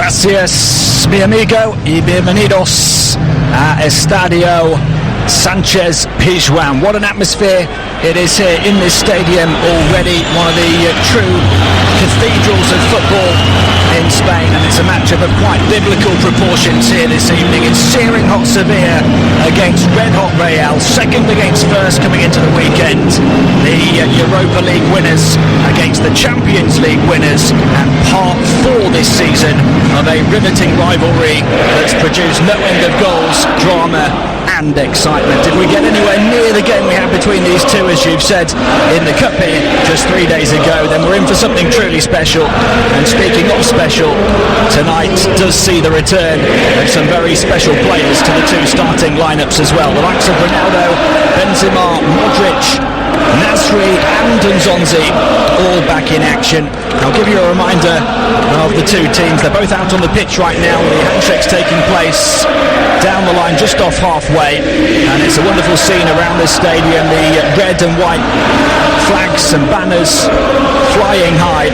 Gracias, mi amigo, y bienvenidos a Estadio Sánchez Pizjuán. What an atmosphere it is here in this stadium already, one of the true cathedrals of football in Spain, and it's a matchup of quite biblical proportions here this evening. It's searing hot Sevilla against red hot Real, second against first coming into the weekend. The Europa League winners against the Champions League winners, and part 4 this season of a riveting rivalry that's produced no end of goals, drama and excitement. Did we get anywhere near the game we had between these two, as you've said, in the Cup here just 3 days ago, then we're in for something truly special. And speaking of special, tonight does see the return of some very special players to the two starting lineups as well. The likes of Ronaldo, Benzema, Modric, Nasri and Nzonzi all back in action. I'll give you a reminder of the two teams. They're both out on the pitch right now. The handshake's taking place down the line just off halfway, and it's a wonderful scene around this stadium. The red and white flags and banners flying high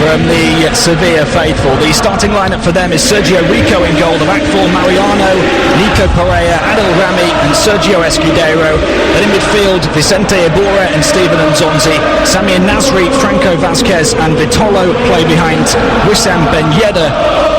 from the Sevilla faithful. The starting lineup for them is Sergio Rico in goal, the back four Mariano, Nico Pereira, Adel Rami and Sergio Escudero. Then in midfield, Vicente Iborra and Steven Nzonzi. Samir Nasri, Franco Vazquez and Vitolo play behind Wissam Ben Yedder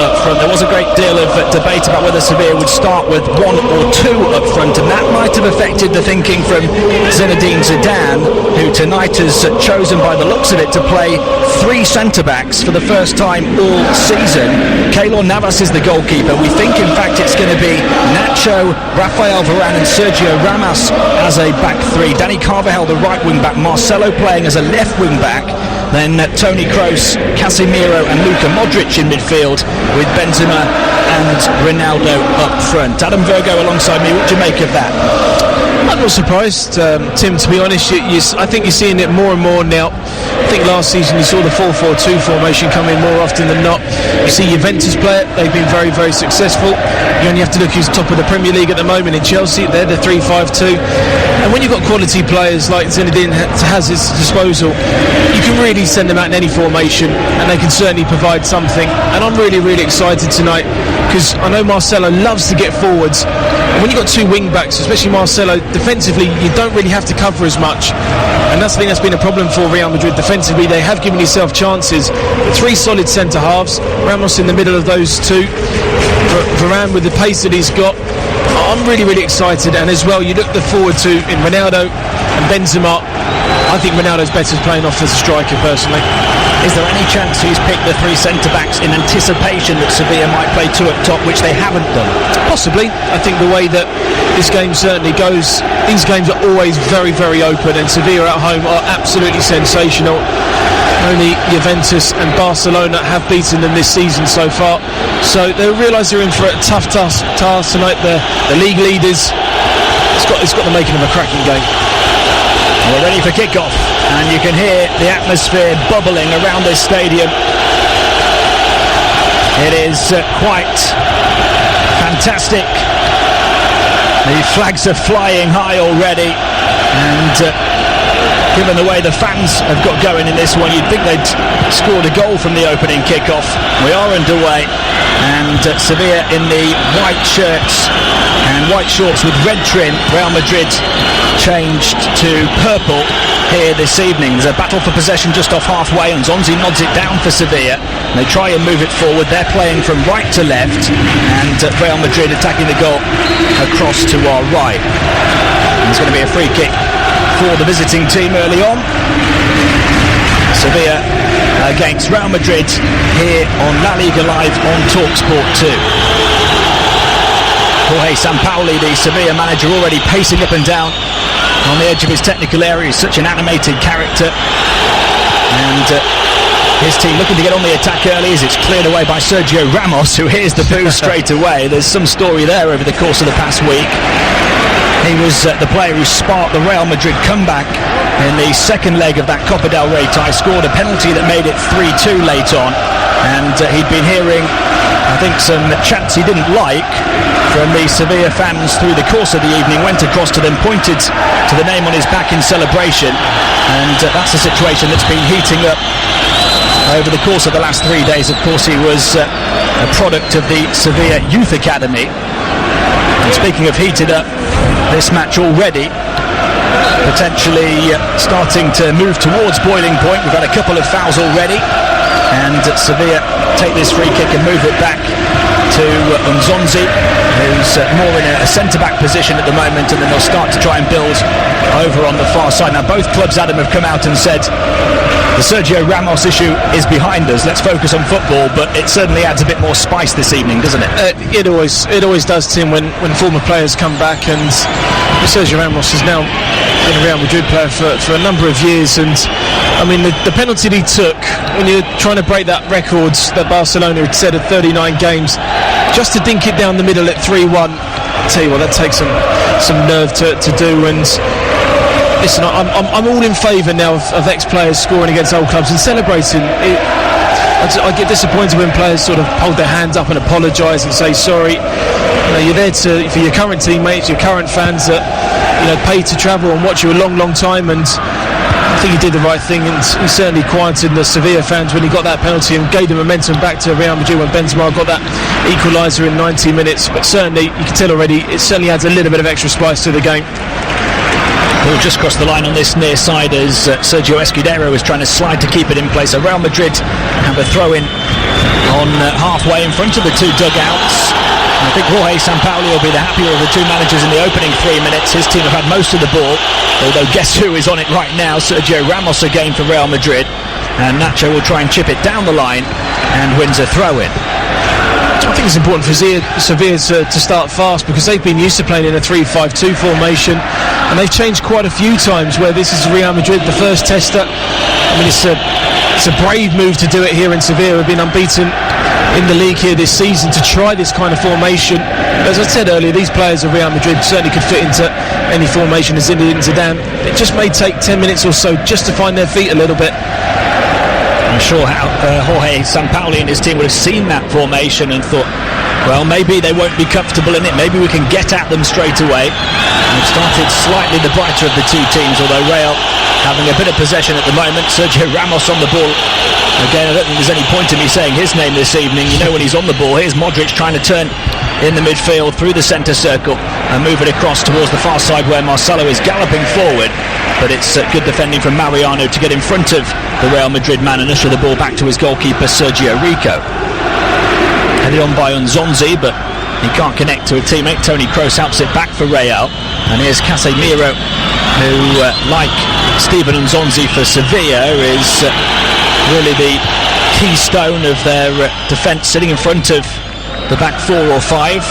up front. There was a great deal of debate about whether Sevilla would start with 1 or 2 up front, and that might have affected the thinking from Zinedine Zidane, who tonight has chosen, by the looks of it, to play 3 centre-backs for the first time all season. Keylor Navas is the goalkeeper. We think, in fact, it's going to be Nacho, Rafael Varane and Sergio Ramos as a back 3. Dani Carvajal, the right wing-back. Marcelo playing as a left wing-back. Then Toni Kroos, Casemiro and Luka Modric in midfield, with Benzema and Ronaldo up front. Adam Virgo alongside me. What do you make of that? I'm not surprised, Tim, to be honest. I think you're seeing it more and more now. I think last season you saw the 4-4-2 formation come in more often than not. You see Juventus play it. They've been very, very successful. You only have to look who's top of the Premier League at the moment in Chelsea. They're the 3-5-2. And when you've got quality players like Zinedine has at his disposal, you can really send them out in any formation and they can certainly provide something. And I'm really, really excited tonight because I know Marcelo loves to get forwards. And when you've got 2 wing-backs, especially Marcelo, defensively you don't really have to cover as much. And I think that's been a problem for Real Madrid defensively. They have given yourself chances. But 3 solid centre-halves, Ramos in the middle of those 2, Varane with the pace that he's got. I'm really, really excited. And as well, you look forward to in Ronaldo and Benzema. I think Ronaldo's better playing off as a striker, personally. Is there any chance he's picked the 3 centre-backs in anticipation that Sevilla might play 2 up top, which they haven't done? Possibly. I think the way that this game certainly goes, these games are always very, very open, and Sevilla at home are absolutely sensational. Only Juventus and Barcelona have beaten them this season so far, so they realise they're in for a tough task tonight. The league leaders, it's got the making of a cracking game. We're ready for kick-off, and you can hear the atmosphere bubbling around this stadium. It is quite fantastic. The flags are flying high already, and given the way the fans have got going in this one, you'd think they'd scored a goal from the opening kick-off. We are underway, and Sevilla in the white shirts and white shorts with red trim. Real Madrid changed to purple here this evening. There's a battle for possession just off halfway, and Nzonzi nods it down for Sevilla. They try and move it forward. They're playing from right to left, and Real Madrid attacking the goal across to our right. And there's going to be a free kick for the visiting team early on. Sevilla against Real Madrid here on La Liga Live on TalkSport 2. Jorge Sampaoli, the Sevilla manager, already pacing up and down on the edge of his technical area. He's such an animated character, and his team looking to get on the attack early as it's cleared away by Sergio Ramos, who hears the boo straight away. There's some story there over the course of the past week. He was the player who sparked the Real Madrid comeback in the second leg of that Copa del Rey tie, scored a penalty that made it 3-2 late on, and he'd been hearing, I think, some chants he didn't like from the Sevilla fans through the course of the evening, went across to them, pointed to the name on his back in celebration, and that's a situation that's been heating up over the course of the last 3 days. Of course, he was a product of the Sevilla Youth Academy. And speaking of heated up, this match already potentially starting to move towards boiling point. We've had a couple of fouls already, and Sevilla take this free kick and move it back to Nzonzi, who's more in a centre-back position at the moment, and then they'll start to try and build over on the far side. Now both clubs, Adam, have come out and said the Sergio Ramos issue is behind us, let's focus on football, but it certainly adds a bit more spice this evening, doesn't it? It always does, Tim, when former players come back, and Sergio Ramos has now been a Real Madrid player for a number of years, and I mean the penalty he took, when you're trying to break that record that Barcelona had set of 39 games, just to dink it down the middle at 3-1, I tell you what, that takes some nerve to do. And listen, I'm all in favour now of ex-players scoring against old clubs and celebrating. I get disappointed when players sort of hold their hands up and apologise and say sorry. You're there for your current teammates, your current fans that paid to travel and watch you a long time, and I think he did the right thing, and he certainly quieted the Sevilla fans when he got that penalty and gave the momentum back to Real Madrid when Benzema got that equaliser in 90 minutes. But certainly, you can tell already, it certainly adds a little bit of extra spice to the game. Ball just crossed the line on this near side as Sergio Escudero was trying to slide to keep it in place. So Real Madrid have a throw-in on halfway in front of the two dugouts. I think Jorge Sampaoli will be the happier of the two managers in the opening 3 minutes. His team have had most of the ball, although guess who is on it right now? Sergio Ramos again for Real Madrid, and Nacho will try and chip it down the line and wins a throw-in. I think it's important for Sevilla to start fast, because they've been used to playing in a 3-5-2 formation, and they've changed quite a few times, where this is Real Madrid, the first tester. I mean, it's a brave move to do it here in Sevilla. We've been unbeaten in the league here this season to try this kind of formation. As I said earlier, these players of Real Madrid certainly could fit into any formation as Zinedine Zidane. It just may take 10 minutes or so just to find their feet a little bit. I'm sure how Jorge Sampaoli and his team would have seen that formation and thought, well, maybe they won't be comfortable in it, maybe we can get at them straight away. And it started slightly the brighter of the two teams, although Real having a bit of possession at the moment. Sergio Ramos on the ball. Again, I don't think there's any point in me saying his name this evening. You know when he's on the ball. Here's Modric trying to turn in the midfield through the centre circle and move it across towards the far side where Marcelo is galloping forward. But it's good defending from Mariano to get in front of the Real Madrid man and usher the ball back to his goalkeeper Sergio Rico. Headed on by Nzonzi, but he can't connect to a teammate. Toni Kroos helps it back for Real. And here's Casemiro, who, like Steven Nzonzi for Sevilla, is really the keystone of their defence, sitting in front of the back 4 or 5.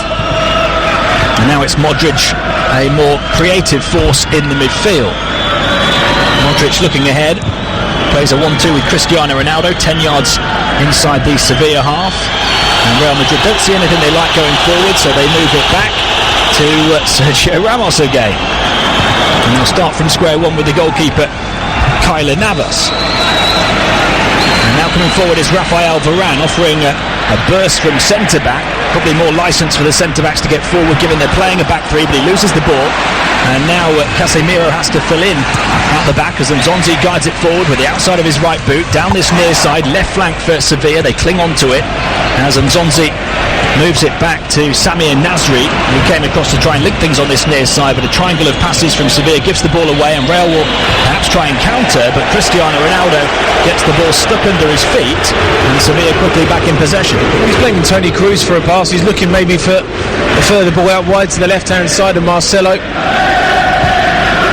And now it's Modric, a more creative force in the midfield. Modric looking ahead, plays a 1-2 with Cristiano Ronaldo, 10 yards inside the Sevilla half. And Real Madrid don't see anything they like going forward, so they move it back to Sergio Ramos again. And they'll start from square one with the goalkeeper, Keylor Navas. And now coming forward is Rafael Varane, offering a burst from centre-back. Probably more licence for the centre-backs to get forward, given they're playing a back three, but he loses the ball. And now Casemiro has to fill in at the back as Nzonzi guides it forward with the outside of his right boot, down this near side, left flank for Sevilla. They cling onto it as Nzonzi moves it back to Samir Nasri, who came across to try and link things on this near side, but a triangle of passes from Sevilla gives the ball away, and Real will perhaps try and counter, but Cristiano Ronaldo gets the ball stuck under his feet, and Sevilla quickly back in possession. He's playing Toni Kroos for a pass. He's looking maybe for a further ball out wide to the left-hand side of Marcelo.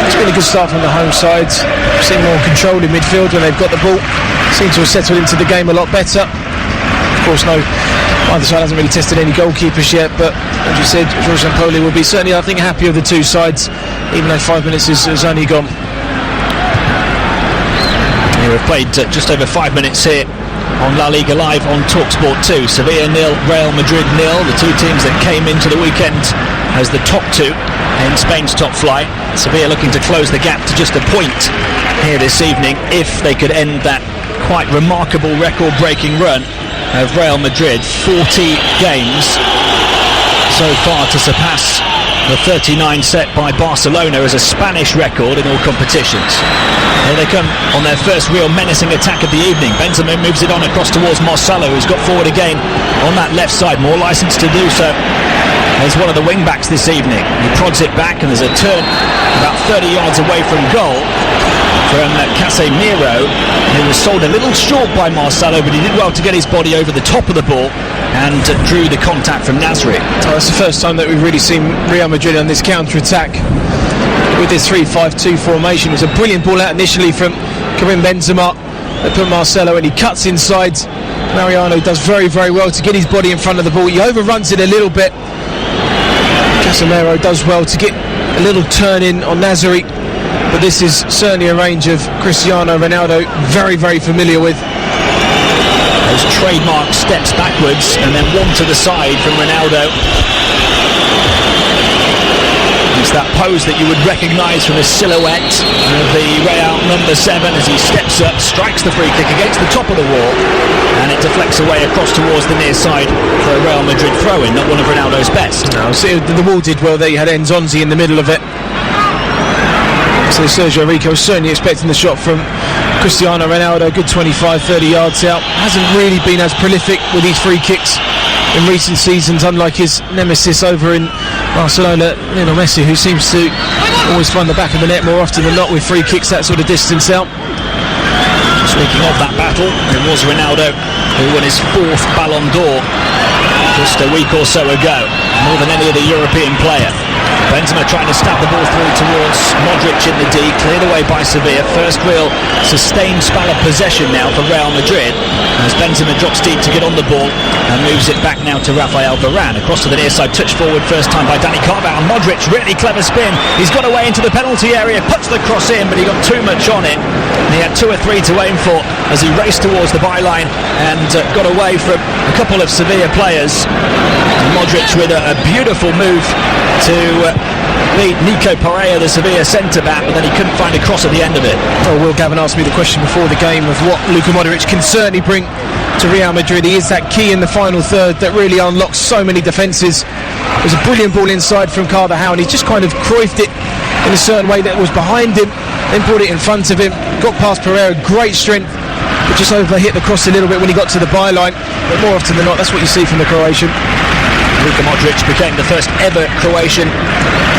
It's been a good start from the home side. Seeing more control in midfield when they've got the ball. Seem to have settled into the game a lot better. Of course, either side hasn't really tested any goalkeepers yet, but as you said, Jorge Sampaoli will be certainly, I think, happy of the two sides, even though 5 minutes has only gone. We've played just over 5 minutes here on La Liga Live on TalkSport 2. Sevilla 0, Real Madrid 0. The two teams that came into the weekend as the top two in Spain's top flight. Sevilla looking to close the gap to just a point here this evening if they could end that quite remarkable record-breaking run of Real Madrid. 40 games so far to surpass The 39 set by Barcelona is a Spanish record in all competitions. Here they come on their first real menacing attack of the evening. Benzema moves it on across towards Marcelo, who's got forward again on that left side. More license to do so. He's one of the wing-backs this evening. He prods it back, and there's a turn about 30 yards away from goal from Casemiro, who was sold a little short by Marcelo, but he did well to get his body over the top of the ball and drew the contact from Nasri. Oh, that's the first time that we've really seen Real Madrid on this counter-attack with this 3-5-2 formation. It was a brilliant ball out initially from Karim Benzema. They put Marcelo and he cuts inside. Mariano does very, very well to get his body in front of the ball. He overruns it a little bit. Casemiro does well to get a little turn in on Nasri, but this is certainly a range of Cristiano Ronaldo very, very familiar with. Those trademark steps backwards and then one to the side from Ronaldo. It's that pose that you would recognise from the silhouette of the Real number 7 as he steps up, strikes the free kick against the top of the wall, and it deflects away across towards the near side for a Real Madrid throw-in, not one of Ronaldo's best. No, see, the wall did well there. You had Enzonzi in the middle of it. So Sergio Rico was certainly expecting the shot from Cristiano Ronaldo, good 25-30 yards out. Hasn't really been as prolific with these free kicks in recent seasons, unlike his nemesis over in Barcelona, Lionel Messi, who seems to always find the back of the net more often than not with free kicks that sort of distance out. Speaking of that battle, it was Ronaldo who won his 4th Ballon d'Or just a week or so ago, more than any other European player. Benzema trying to stab the ball through towards Modric in the D, cleared away by Sevilla. First real sustained spell of possession now for Real Madrid, as Benzema drops deep to get on the ball and moves it back now to Rafael Varane. Across to the near side, touch forward first time by Dani Carvajal. Modric, really clever spin. He's got away into the penalty area, puts the cross in, but he got too much on it. And he had 2 or 3 to aim for as he raced towards the byline and got away from a couple of Sevilla players. And Modric with a beautiful move to beat Nico Pereira, the Sevilla centre-back, but then he couldn't find a cross at the end of it. Oh, Will Gavin asked me the question before the game of what Luka Modric can certainly bring to Real Madrid. He is that key in the final third that really unlocks so many defences. It was a brilliant ball inside from Carvajal, and he just kind of Cruyffed it in a certain way that was behind him, then brought it in front of him, got past Pereira, great strength, but just overhit the cross a little bit when he got to the byline. But more often than not, that's what you see from the Croatian. Luka Modric became the first ever Croatian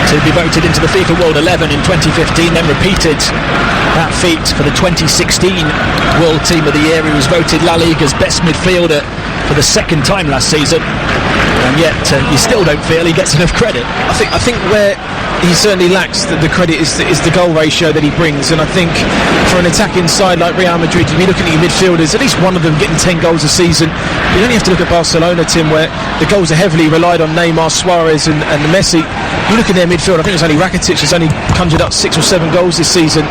to be voted into the FIFA World 11 in 2015, then repeated that feat for the 2016 World Team of the Year. He was voted La Liga's best midfielder for the 2nd time last season, and yet you still don't feel he gets enough credit. I think where he certainly lacks the credit is the goal ratio that he brings, and I think for an attacking side like Real Madrid, you'd be looking at your midfielders, at least one of them getting 10 goals a season. You only have to look at Barcelona, Tim, where the goals are heavily relied on Neymar, Suarez and Messi. You look at their midfield, I think it's only Rakitic has only conjured up 6 or 7 goals this season.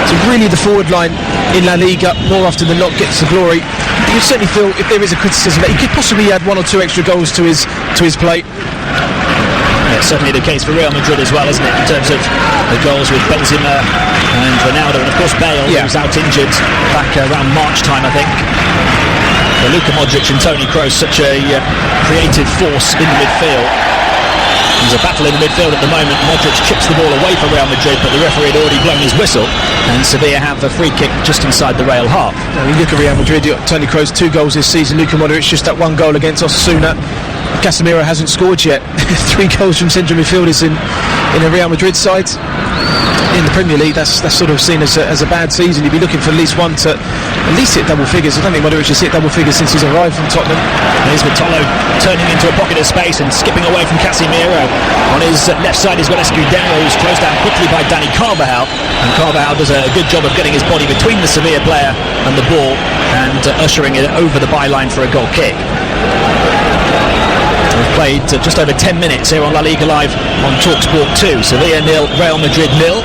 So really the forward line in La Liga more often than not gets the glory. You certainly feel if there is a criticism that he could possibly add 1 or 2 extra goals to his plate. It's certainly the case for Real Madrid as well, isn't it, in terms of the goals with Benzema and Ronaldo, and of course Bale, who was out injured back around March time, I think. For Luka Modric and Toni Kroos, such a creative force in the midfield. There's a battle in the midfield at the moment. Modric chips the ball away for Real Madrid, but the referee had already blown his whistle, and Sevilla have a free kick just inside the Real half. Now, you look at Real Madrid, you've got Toni Kroos, 2 goals this season, Luka Modric just that 1 goal against Osasuna. Casemiro hasn't scored yet. 3 goals from central midfielders in a Real Madrid side. In the Premier League, that's sort of seen as a bad season. You'd be looking for at least one to at least hit double figures. I don't think Modric has hit double figures since he's arrived from Tottenham. Here's Vitolo turning into a pocket of space and skipping away from Casemiro. On his left side he's got Escudero, who's closed down quickly by Dani Carvajal, and Carvajal does a good job of getting his body between the Sevilla player and the ball and ushering it over the byline for a goal kick. We've played just over 10 minutes here on La Liga Live on TalkSport 2. Sevilla 0, Real Madrid 0.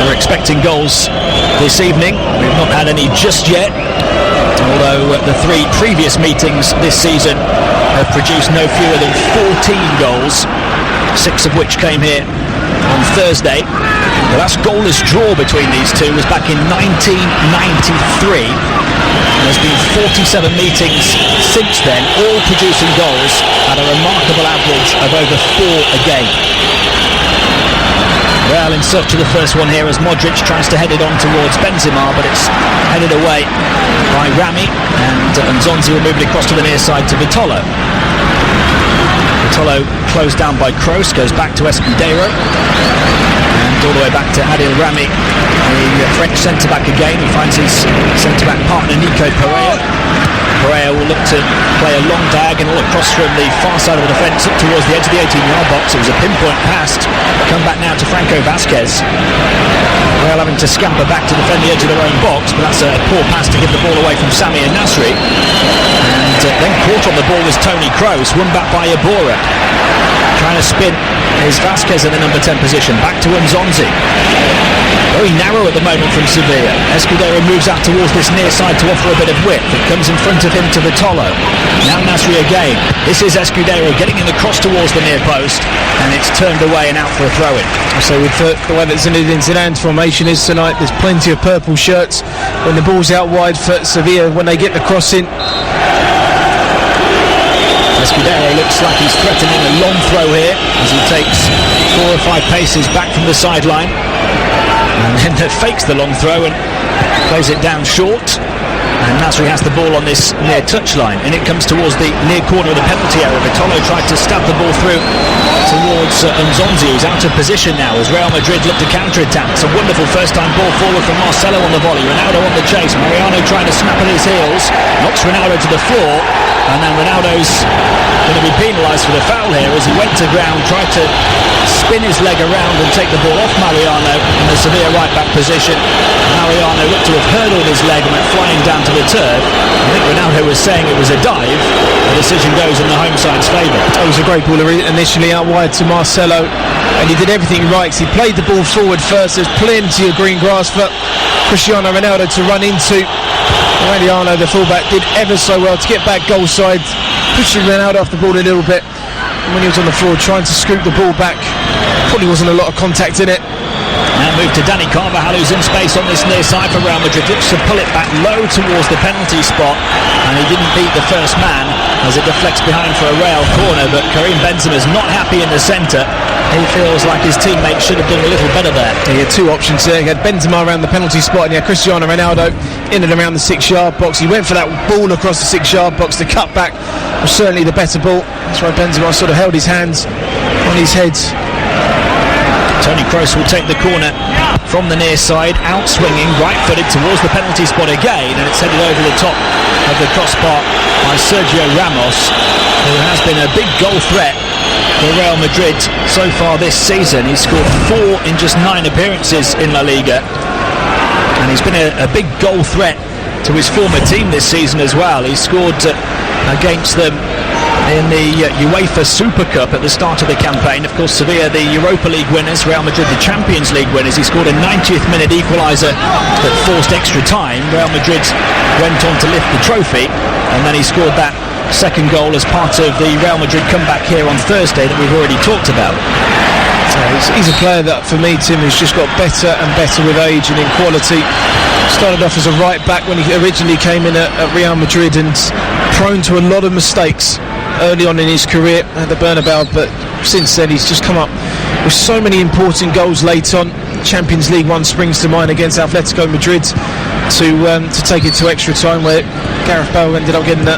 We're expecting goals this evening. We've not had any just yet, although the 3 previous meetings this season have produced no fewer than 14 goals, 6 of which came here on Thursday. The last goalless draw between these two was back in 1993. There's been 47 meetings since then, all producing goals at a remarkable average of over 4 a game. Real in search of the first one here as Modric tries to head it on towards Benzema, but it's headed away by Rami, and Nzonzi will move it across to the near side to Vitolo. Vitolo closed down by Kroos, goes back to Escudero, and all the way back to Adil Rami, the French centre-back again. He finds his centre-back partner Nico Pereira. Pereira will look to play a long diagonal across from the far side of the defence up towards the edge of the 18-yard box. It was a pinpoint pass. Come back now to Franco Vasquez. Real having to scamper back to defend the edge of their own box, but that's a poor pass to give the ball away from Sami and Nasri. And then caught on the ball was Toni Kroos, won back by Iborra. Trying to spin is Vasquez in the number 10 position. Back to Nzonzi. Very narrow at the moment from Sevilla. Escudero moves out towards this near side to offer a bit of width. It comes in front of him to Vitolo. Now Nasri again. This is Escudero getting in the cross towards the near post, and it's turned away and out for a throw-in. So with the way that Zinedine Zidane's formation is tonight, there's plenty of purple shirts when the ball's out wide for Sevilla when they get the cross in. Escudero looks like he's threatening a long throw here as he takes 4 or 5 paces back from the sideline, and then fakes the long throw and plays it down short. And Nasri has the ball on this near touchline, and it comes towards the near corner of the penalty area. Vitolo tried to stab the ball through towards Nzonzi, who's out of position now as Real Madrid look to counter-attack. It's a wonderful first-time ball forward from Marcelo on the volley. Ronaldo on the chase. Mariano trying to snap at his heels, knocks Ronaldo to the floor, and then Ronaldo's going to be penalised for the foul here as he went to ground, tried to spin his leg around and take the ball off Mariano in the Sevilla right-back position. Mariano looked to have hurdled his leg and went flying down to the turf. I think Ronaldo was saying it was a dive. The decision goes in the home side's favour. It was a great ball initially out wide to Marcelo, and he did everything right. He played the ball forward first. There's plenty of green grass for Cristiano Ronaldo to run into. Mariano, the fullback, did ever so well to get back goal side, pushing Ronaldo off the ball a little bit. And when he was on the floor trying to scoop the ball back, probably wasn't a lot of contact in it. Now move to Dani Carvajal, who's in space on this near side for Real Madrid. Looks to pull it back low towards the penalty spot, and he didn't beat the first man as it deflects behind for a Real corner. But Karim Benzema's not happy in the centre. He feels like his teammates should have done a little better there. He had 2 options there. He had Benzema around the penalty spot, and he had Cristiano Ronaldo in and around the 6-yard box. He went for that ball across the 6-yard box. The cut back was certainly the better ball. That's why Benzema sort of held his hands on his head. Toni Kroos will take the corner from the near side, out swinging, right-footed towards the penalty spot again, and it's headed over the top of the crossbar by Sergio Ramos, who has been a big goal threat for Real Madrid so far this season. He's scored 4 in just 9 appearances in La Liga, and he's been a big goal threat to his former team this season as well. He scored against them in the UEFA Super Cup at the start of the campaign. Of course, Sevilla the Europa League winners, Real Madrid the Champions League winners. He scored a 90th minute equaliser that forced extra time. Real Madrid went on to lift the trophy, and then he scored that second goal as part of the Real Madrid comeback here on Thursday that we've already talked about. He's a player that, for me, Tim, has just got better and better with age and in quality. Started off as a right back when he originally came in at Real Madrid, and prone to a lot of mistakes early on in his career at the Bernabeu, but since then he's just come up with so many important goals late on. Champions League one springs to mind against Atletico Madrid to take it to extra time, where Gareth Bale ended up getting that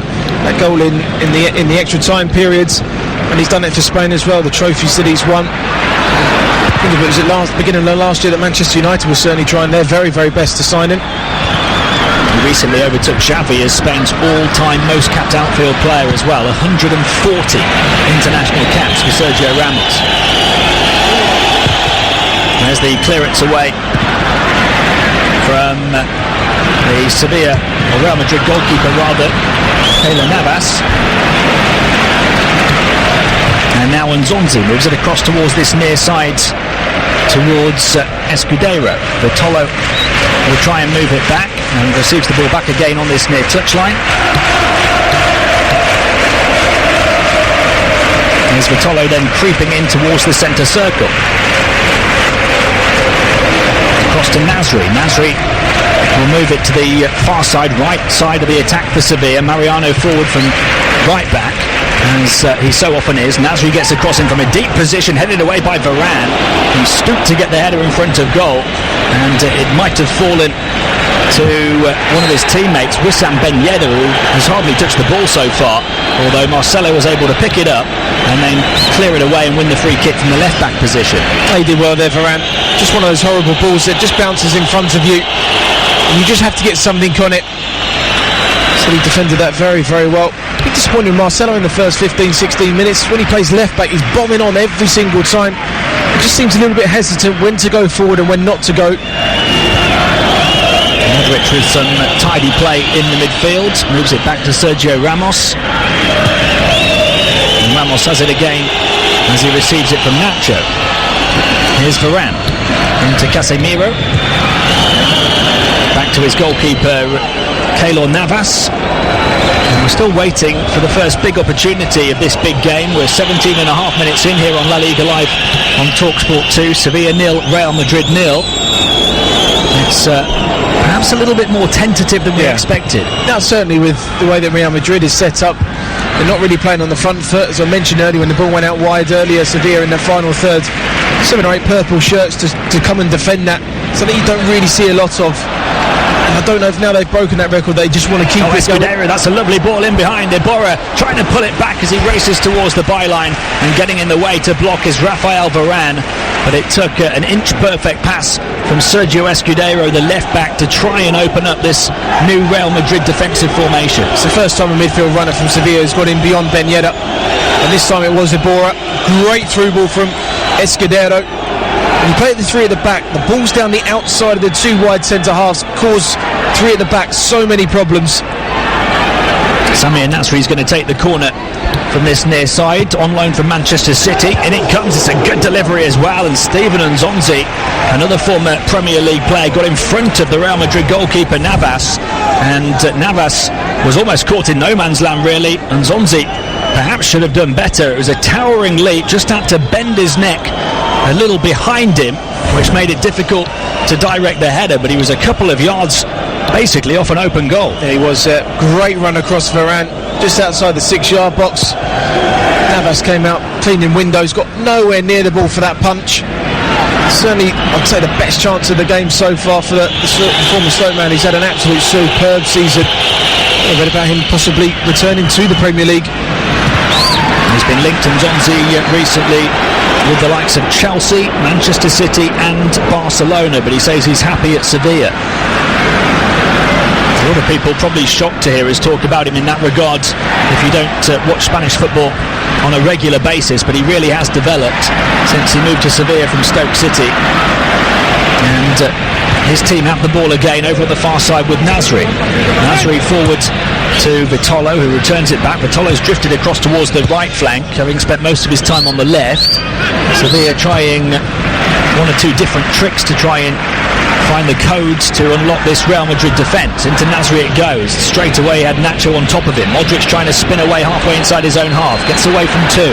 goal in the extra time periods, and he's done it for Spain as well. The trophies that he's won, I think it was beginning of last year that Manchester United was certainly trying their very, very best to sign him. He recently overtook Xavi as Spain's all-time most capped outfield player as well. 140 international caps for Sergio Ramos. There's the clearance away from the Sevilla, or Real Madrid goalkeeper rather, Keylor Navas. And now Nzonzi moves it across towards this near side towards Escudero. Vitolo will try and move it back and receives the ball back again on this near touchline. There's Vitolo then creeping in towards the centre circle. to Nasri. Nasri will move it to the far side, right side of the attack for Sevilla. Mariano forward from right back, as he so often is. Nasri gets a crossing from a deep position, headed away by Varane. He stooped to get the header in front of goal, and it might have fallen to one of his teammates, Wissam Ben Yedder, who has hardly touched the ball so far, although Marcelo was able to pick it up and then clear it away and win the free kick from the left back position. He did well there, Varane. Just one of those horrible balls that just bounces in front of you. You just have to get something on it. So he defended that very, very well. A bit disappointed with Marcelo in the first 15-16 minutes. When he plays left back, he's bombing on every single time. He just seems a little bit hesitant when to go forward and when not to go. Modric with some tidy play in the midfield, moves it back to Sergio Ramos. And Ramos has it again as he receives it from Nacho. Here's Varane into Casemiro. Back to his goalkeeper, Keylor Navas. And we're still waiting for the first big opportunity of this big game. We're 17 and a half minutes in here on La Liga Live on TalkSport 2. Sevilla 0, Real Madrid 0. It's perhaps a little bit more tentative than we expected. Now, certainly with the way that Real Madrid is set up, they're not really playing on the front foot. As I mentioned earlier, when the ball went out wide earlier, Sevilla in the final third, 7 or 8 purple shirts to come and defend that. Something you don't really see a lot of. And I don't know if now they've broken that record, they just want to keep it going. That's a lovely ball in behind. Iborra trying to pull it back as he races towards the byline, and getting in the way to block is Rafael Varane. But it took an inch-perfect pass from Sergio Escudero, the left-back, to try and open up this new Real Madrid defensive formation. It's the first time a midfield runner from Sevilla has got in beyond Ben Yedder. And this time it was Iborra. Great through ball from Escudero. When you play at the 3 at the back, the balls down the outside of the 2 wide centre-halves cause 3 at the back so many problems. Samir Nasri is going to take the corner from this near side, on loan from Manchester City. In it comes, it's a good delivery as well, and Steven Nzonzi, another former Premier League player, got in front of the Real Madrid goalkeeper Navas, and Navas was almost caught in no man's land really. Nzonzi perhaps should have done better. It was a towering leap, just had to bend his neck a little behind him, which made it difficult to direct the header, but he was a couple of yards basically off an open goal. Yeah, he was a great run across Varane, just outside the 6-yard box. Navas came out cleaning windows, got nowhere near the ball for that punch. Certainly, I'd say the best chance of the game so far for the former Stoke man. He's had an absolute superb season. I read about him possibly returning to the Premier League. He's been linked to Nzonzi recently with the likes of Chelsea, Manchester City and Barcelona, but he says he's happy at Sevilla. A lot of people probably shocked to hear us talk about him in that regard if you don't watch Spanish football on a regular basis, but he really has developed since he moved to Sevilla from Stoke City. And his team have the ball again over at the far side with Nasri. Nasri forward to Vitolo, who returns it back. Vitolo's drifted across towards the right flank, having spent most of his time on the left. Sevilla trying 1 or 2 different tricks to try and find the codes to unlock this Real Madrid defence. Into Nasri it goes. Straight away had Nacho on top of him. Modric trying to spin away halfway inside his own half. Gets away from 2.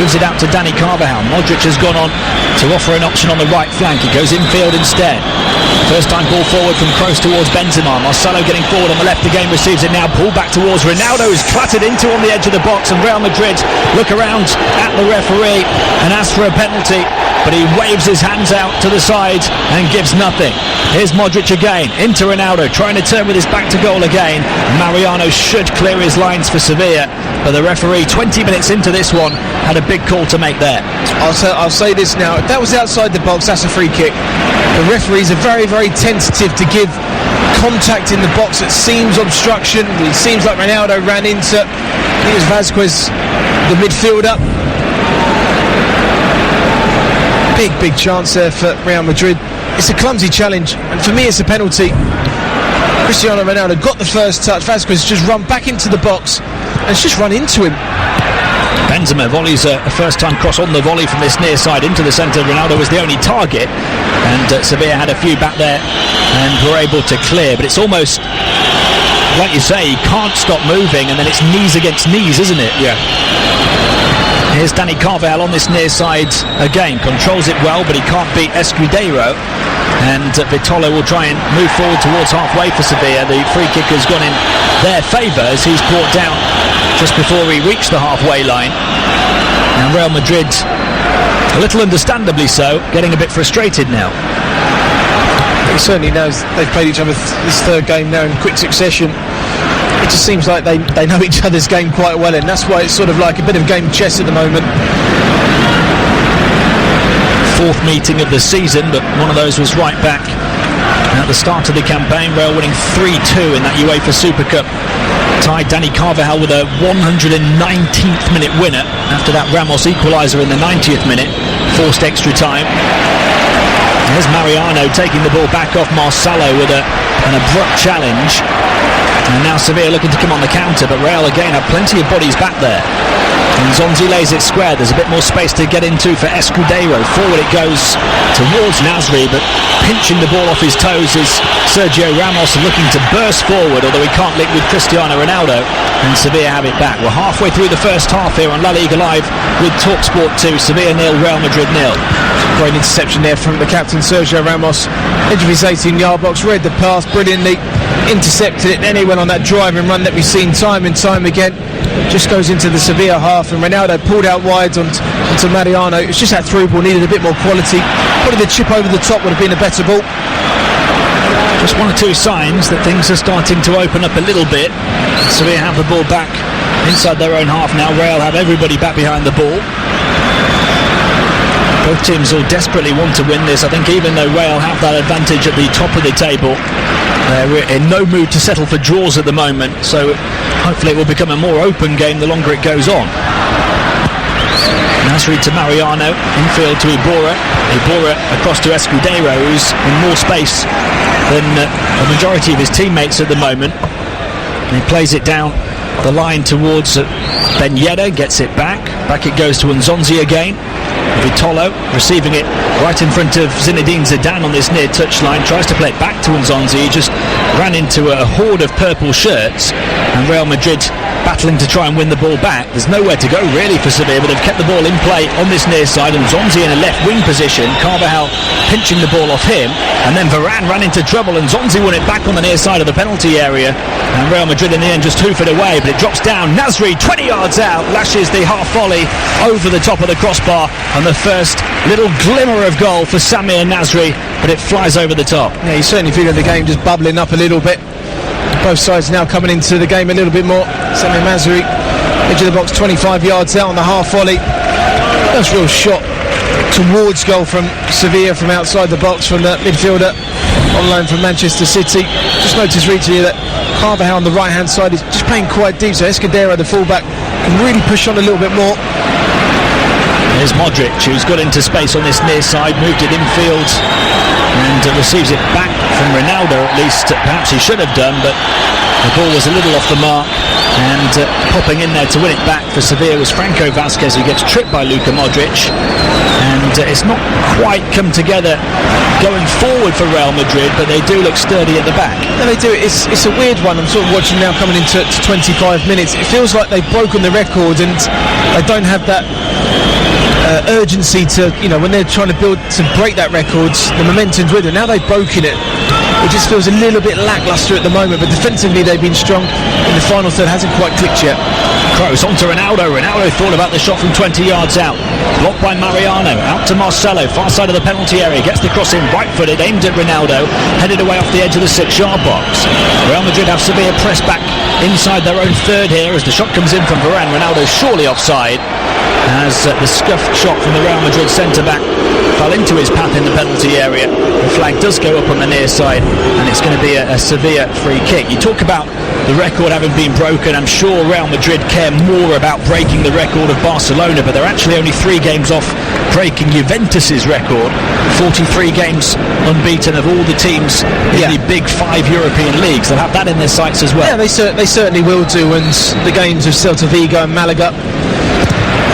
Moves it out to Dani Carvajal. Modric has gone on to offer an option on the right flank. He goes infield instead. First time ball forward from Kroos towards Benzema. Marcelo getting forward on the left again, receives it now. Pulled back towards Ronaldo, who's clattered into on the edge of the box, and Real Madrid look around at the referee and ask for a penalty, but he waves his hands out to the side and gives nothing. Here's Modric again, into Ronaldo, trying to turn with his back to goal again. Mariano should clear his lines for Sevilla, but the referee, 20 minutes into this one, had a big call to make there. I'll say this now, if that was outside the box, that's a free kick. The referees are very, very tentative to give contact in the box that seems obstruction. It seems like Ronaldo ran into, I think it was Vasquez, the midfielder. Big chance there for Real Madrid. It's a clumsy challenge, and for me it's a penalty. Cristiano Ronaldo got the first touch. Vasquez just run back into the box and it's just run into him. Benzema volleys a first-time cross on the volley from this near side into the centre. Ronaldo was the only target, and Sevilla had a few back there and were able to clear. But it's almost, like you say, he can't stop moving, and then it's knees against knees, isn't it? Yeah. Here's Dani Carvajal on this near side again. Controls it well, but he can't beat Escudero. and Vitolo will try and move forward towards halfway for Sevilla. The free kick has gone in their favour as he's brought down just before he reached the halfway line. And Real Madrid, a little understandably so, getting a bit frustrated now. He certainly knows they've played each other this third game now in quick succession. It just seems like they know each other's game quite well, and that's why it's sort of like a bit of game chess at the moment. Fourth meeting of the season, but one of those was right back at the start of the campaign. Real winning 3-2 in that UEFA Super Cup. Tied Dani Carvajal with a 119th minute winner after that Ramos equaliser in the 90th minute, forced extra time. There's Mariano taking the ball back off Marcelo with an abrupt challenge. And now Sevilla looking to come on the counter, but Real again have plenty of bodies back there. And Zonzi lays it square. There's a bit more space to get into for Escudero. Forward it goes towards Nasri, but pinching the ball off his toes is Sergio Ramos, looking to burst forward, although he can't link with Cristiano Ronaldo. And Sevilla have it back. We're halfway through the first half here on La Liga Live with TalkSport 2. Sevilla 0, Real Madrid 0. Great interception there from the captain Sergio Ramos. Edge of his 18-yard box, read the pass brilliantly, intercepted it, then he went on that driving run that we've seen time and time again. Just goes into the Sevilla half, and Ronaldo pulled out wide onto Mariano. It's just that through ball needed a bit more quality. Probably the chip over the top would have been a better ball. Just one or two signs that things are starting to open up a little bit. Sevilla have the ball back inside their own half now. Real have everybody back behind the ball. Both teams will desperately want to win this. I think even though Real have that advantage at the top of the table, they're in no mood to settle for draws at the moment, so hopefully it will become a more open game the longer it goes on. Nasri to Mariano, infield to Iborra across to Escudero, who's in more space than a majority of his teammates at the moment. And he plays it down the line towards Ben Yedder, gets it back it goes to Nzonzi again. Vitolo receiving it right in front of Zinedine Zidane on this near touchline, tries to play it back to Nzonzi. He just ran into a horde of purple shirts, and Real Madrid battling to try and win the ball back. There's nowhere to go really for Sevilla, but they've kept the ball in play on this near side, and Nzonzi in a left wing position, Carvajal pinching the ball off him, and then Varane ran into trouble, and Nzonzi won it back on the near side of the penalty area, and Real Madrid in the end just hoof it away, but it drops down. Nasri 20 yards out, lashes the half volley over the top of the crossbar, and the first little glimmer of goal for Samir Nasri, but it flies over the top. Yeah, you certainly feel the game just bubbling up a little bit. Both sides now coming into the game a little bit more. Samir Nasri, edge of the box, 25 yards out on the half volley. That's a real shot towards goal from Sevilla from outside the box from the midfielder on loan from Manchester City. Just noticed recently that Carvajal on the right hand side is just playing quite deep, so Escudero, the fullback, can really push on a little bit more. There's Modric, who's got into space on this near side, moved it infield and receives it back from Ronaldo, at least perhaps he should have done, but the ball was a little off the mark, and popping in there to win it back for Sevilla was Franco Vázquez, who gets tripped by Luka Modric, and it's not quite come together going forward for Real Madrid, but they do look sturdy at the back. No, they do. It's a weird one. I'm sort of watching now coming into 25 minutes. It feels like they've broken the record, and they don't have that urgency to, when they're trying to build to break that record, the momentum's with them. Now they've broken it. It just feels a little bit lacklustre at the moment, but defensively they've been strong. In the final third hasn't quite clicked yet. Kroos onto Ronaldo. Ronaldo thought about the shot from 20 yards out. Blocked by Mariano. Out to Marcelo. Far side of the penalty area. Gets the cross in right-footed. Aimed at Ronaldo. Headed away off the edge of the 6-yard box. Real Madrid have Sevilla pressed back inside their own third here as the shot comes in from Varane. Ronaldo surely offside, as the scuffed shot from the Real Madrid centre-back fell into his path in the penalty area. The flag does go up on the near side, and it's going to be a Sevilla free kick. You talk about the record having been broken. I'm sure Real Madrid care more about breaking the record of Barcelona, but they're actually only 3 games off breaking Juventus's record. 43 games unbeaten of all the teams in the big 5 European leagues. They'll have that in their sights as well. Yeah, they certainly will do, and the games of Celta Vigo and Malaga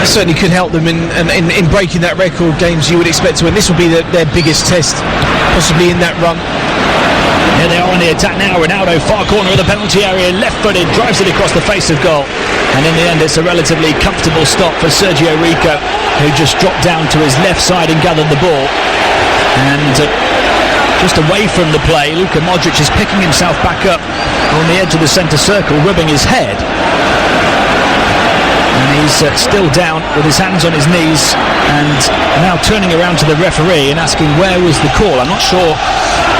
certainly could help them in breaking that record. Games you would expect to win. This will be their biggest test possibly in that run. Here they are on the attack now. Ronaldo, far corner of the penalty area, left-footed, drives it across the face of goal, and in the end it's a relatively comfortable stop for Sergio Rico, who just dropped down to his left side and gathered the ball, and just away from the play. Luka Modric is picking himself back up on the edge of the centre circle, rubbing his head. And he's still down with his hands on his knees and now turning around to the referee and asking where was the call. I'm not sure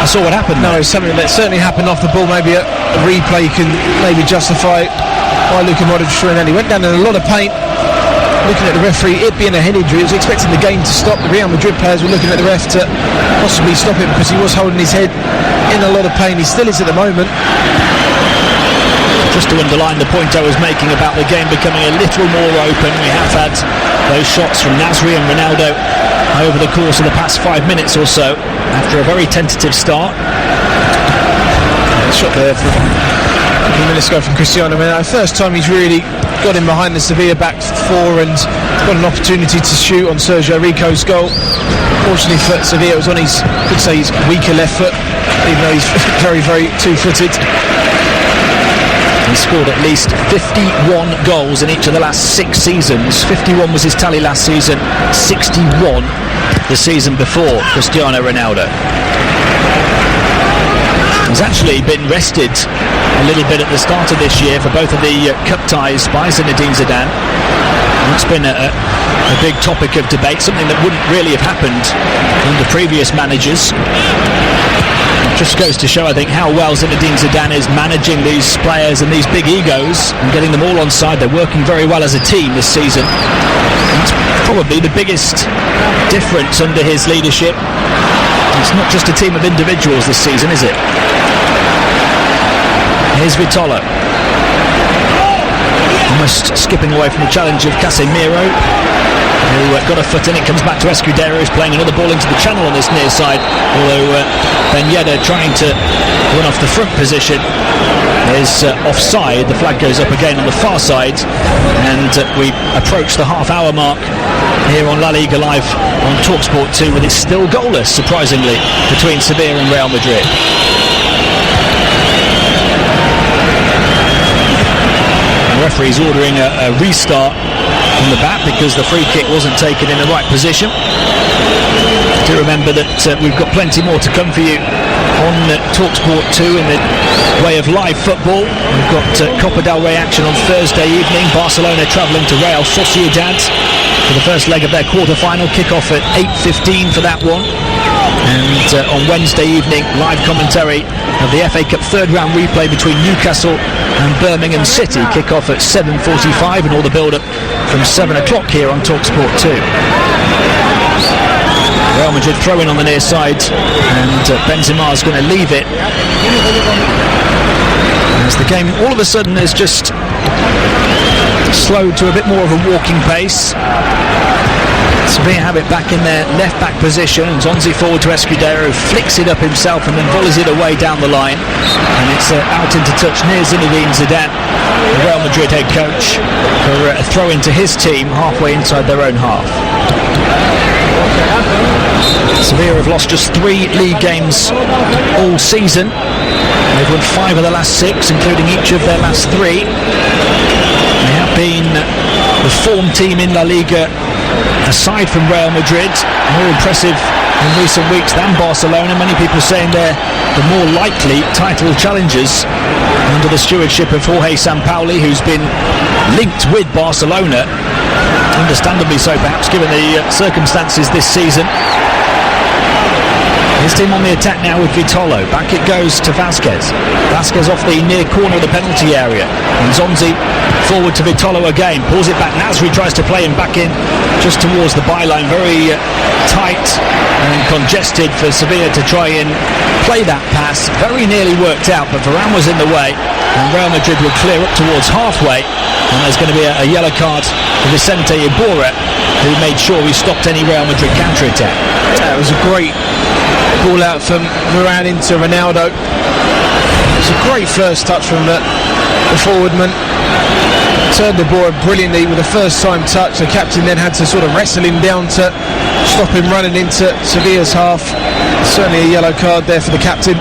I saw what happened. No, it's something that certainly happened off the ball. Maybe a replay can maybe justify why Luka Modric threw in. He went down in a lot of pain. Looking at the referee, it being a head injury, he was expecting the game to stop. The Real Madrid players were looking at the ref to possibly stop it because he was holding his head in a lot of pain. He still is at the moment. Just to underline the point I was making about the game becoming a little more open, we have had those shots from Nasri and Ronaldo over the course of the past 5 minutes or so after a very tentative start. Shot there from a few minutes ago from Cristiano Ronaldo. First time he's really got in behind the Sevilla back four and got an opportunity to shoot on Sergio Rico's goal. Fortunately for Sevilla, it was on his, could say, his weaker left foot, even though he's very, very two-footed. He scored at least 51 goals in each of the last 6 seasons. 51 was his tally last season, 61 the season before Cristiano Ronaldo. He's actually been rested a little bit at the start of this year for both of the cup ties by Zinedine Zidane. It's been a big topic of debate, something that wouldn't really have happened under previous managers. It just goes to show, I think, how well Zinedine Zidane is managing these players and these big egos and getting them all on side. They're working very well as a team this season. It's probably the biggest difference under his leadership. It's not just a team of individuals this season, is it? Here's Vitolo. Almost skipping away from the challenge of Casemiro, who got a foot in. It comes back to Escudero, who's playing another ball into the channel on this near side, although Ben Yedder trying to run off the front position is offside. The flag goes up again on the far side, and we approach the half-hour mark here on La Liga Live on TalkSport 2, with it still goalless, surprisingly, between Sevilla and Real Madrid. The referee's ordering a restart from the back because the free kick wasn't taken in the right position. Do remember that we've got plenty more to come for you on TalkSport 2 in the way of live football. We've got Copa del Rey action on Thursday evening. Barcelona travelling to Real Sociedad for the first leg of their quarter-final. Kick-off at 8:15 for that one. And on Wednesday evening, live commentary of the FA Cup third round replay between Newcastle and Birmingham City. Kick-off at 7:45 and all the build-up from 7 o'clock here on TalkSport 2. Real Madrid throw in on the near side, and Benzema's going to leave it. As the game all of a sudden is just slowed to a bit more of a walking pace. Sevilla have it back in their left-back position, and Zonzi forward to Escudero, flicks it up himself and then volleys it away down the line, and it's out into touch near Zinedine Zidane, the Real Madrid head coach, for a throw into his team halfway inside their own half. Sevilla have lost just 3 league games all season. They've won 5 of the last 6, including each of their last 3. They have been the form team in La Liga, aside from Real Madrid, more impressive in recent weeks than Barcelona. Many people saying they're the more likely title challengers under the stewardship of Jorge Sampaoli, who's been linked with Barcelona, understandably so perhaps given the circumstances this season. His team on the attack now with Vitolo. Back it goes to Vázquez. Vázquez off the near corner of the penalty area. And Zonzi forward to Vitolo again. Pulls it back. Nasri tries to play him back in just towards the byline. Very tight and congested for Sevilla to try and play that pass. Very nearly worked out, but Varane was in the way. And Real Madrid will clear up towards halfway. And there's going to be a yellow card for Vicente Iborra, who made sure he stopped any Real Madrid counter-attack. That was a great ball out from Varane into Ronaldo. It was a great first touch from the forwardman. Turned the ball brilliantly with a first time touch. The captain then had to sort of wrestle him down to stop him running into Sevilla's half. Certainly a yellow card there for the captain.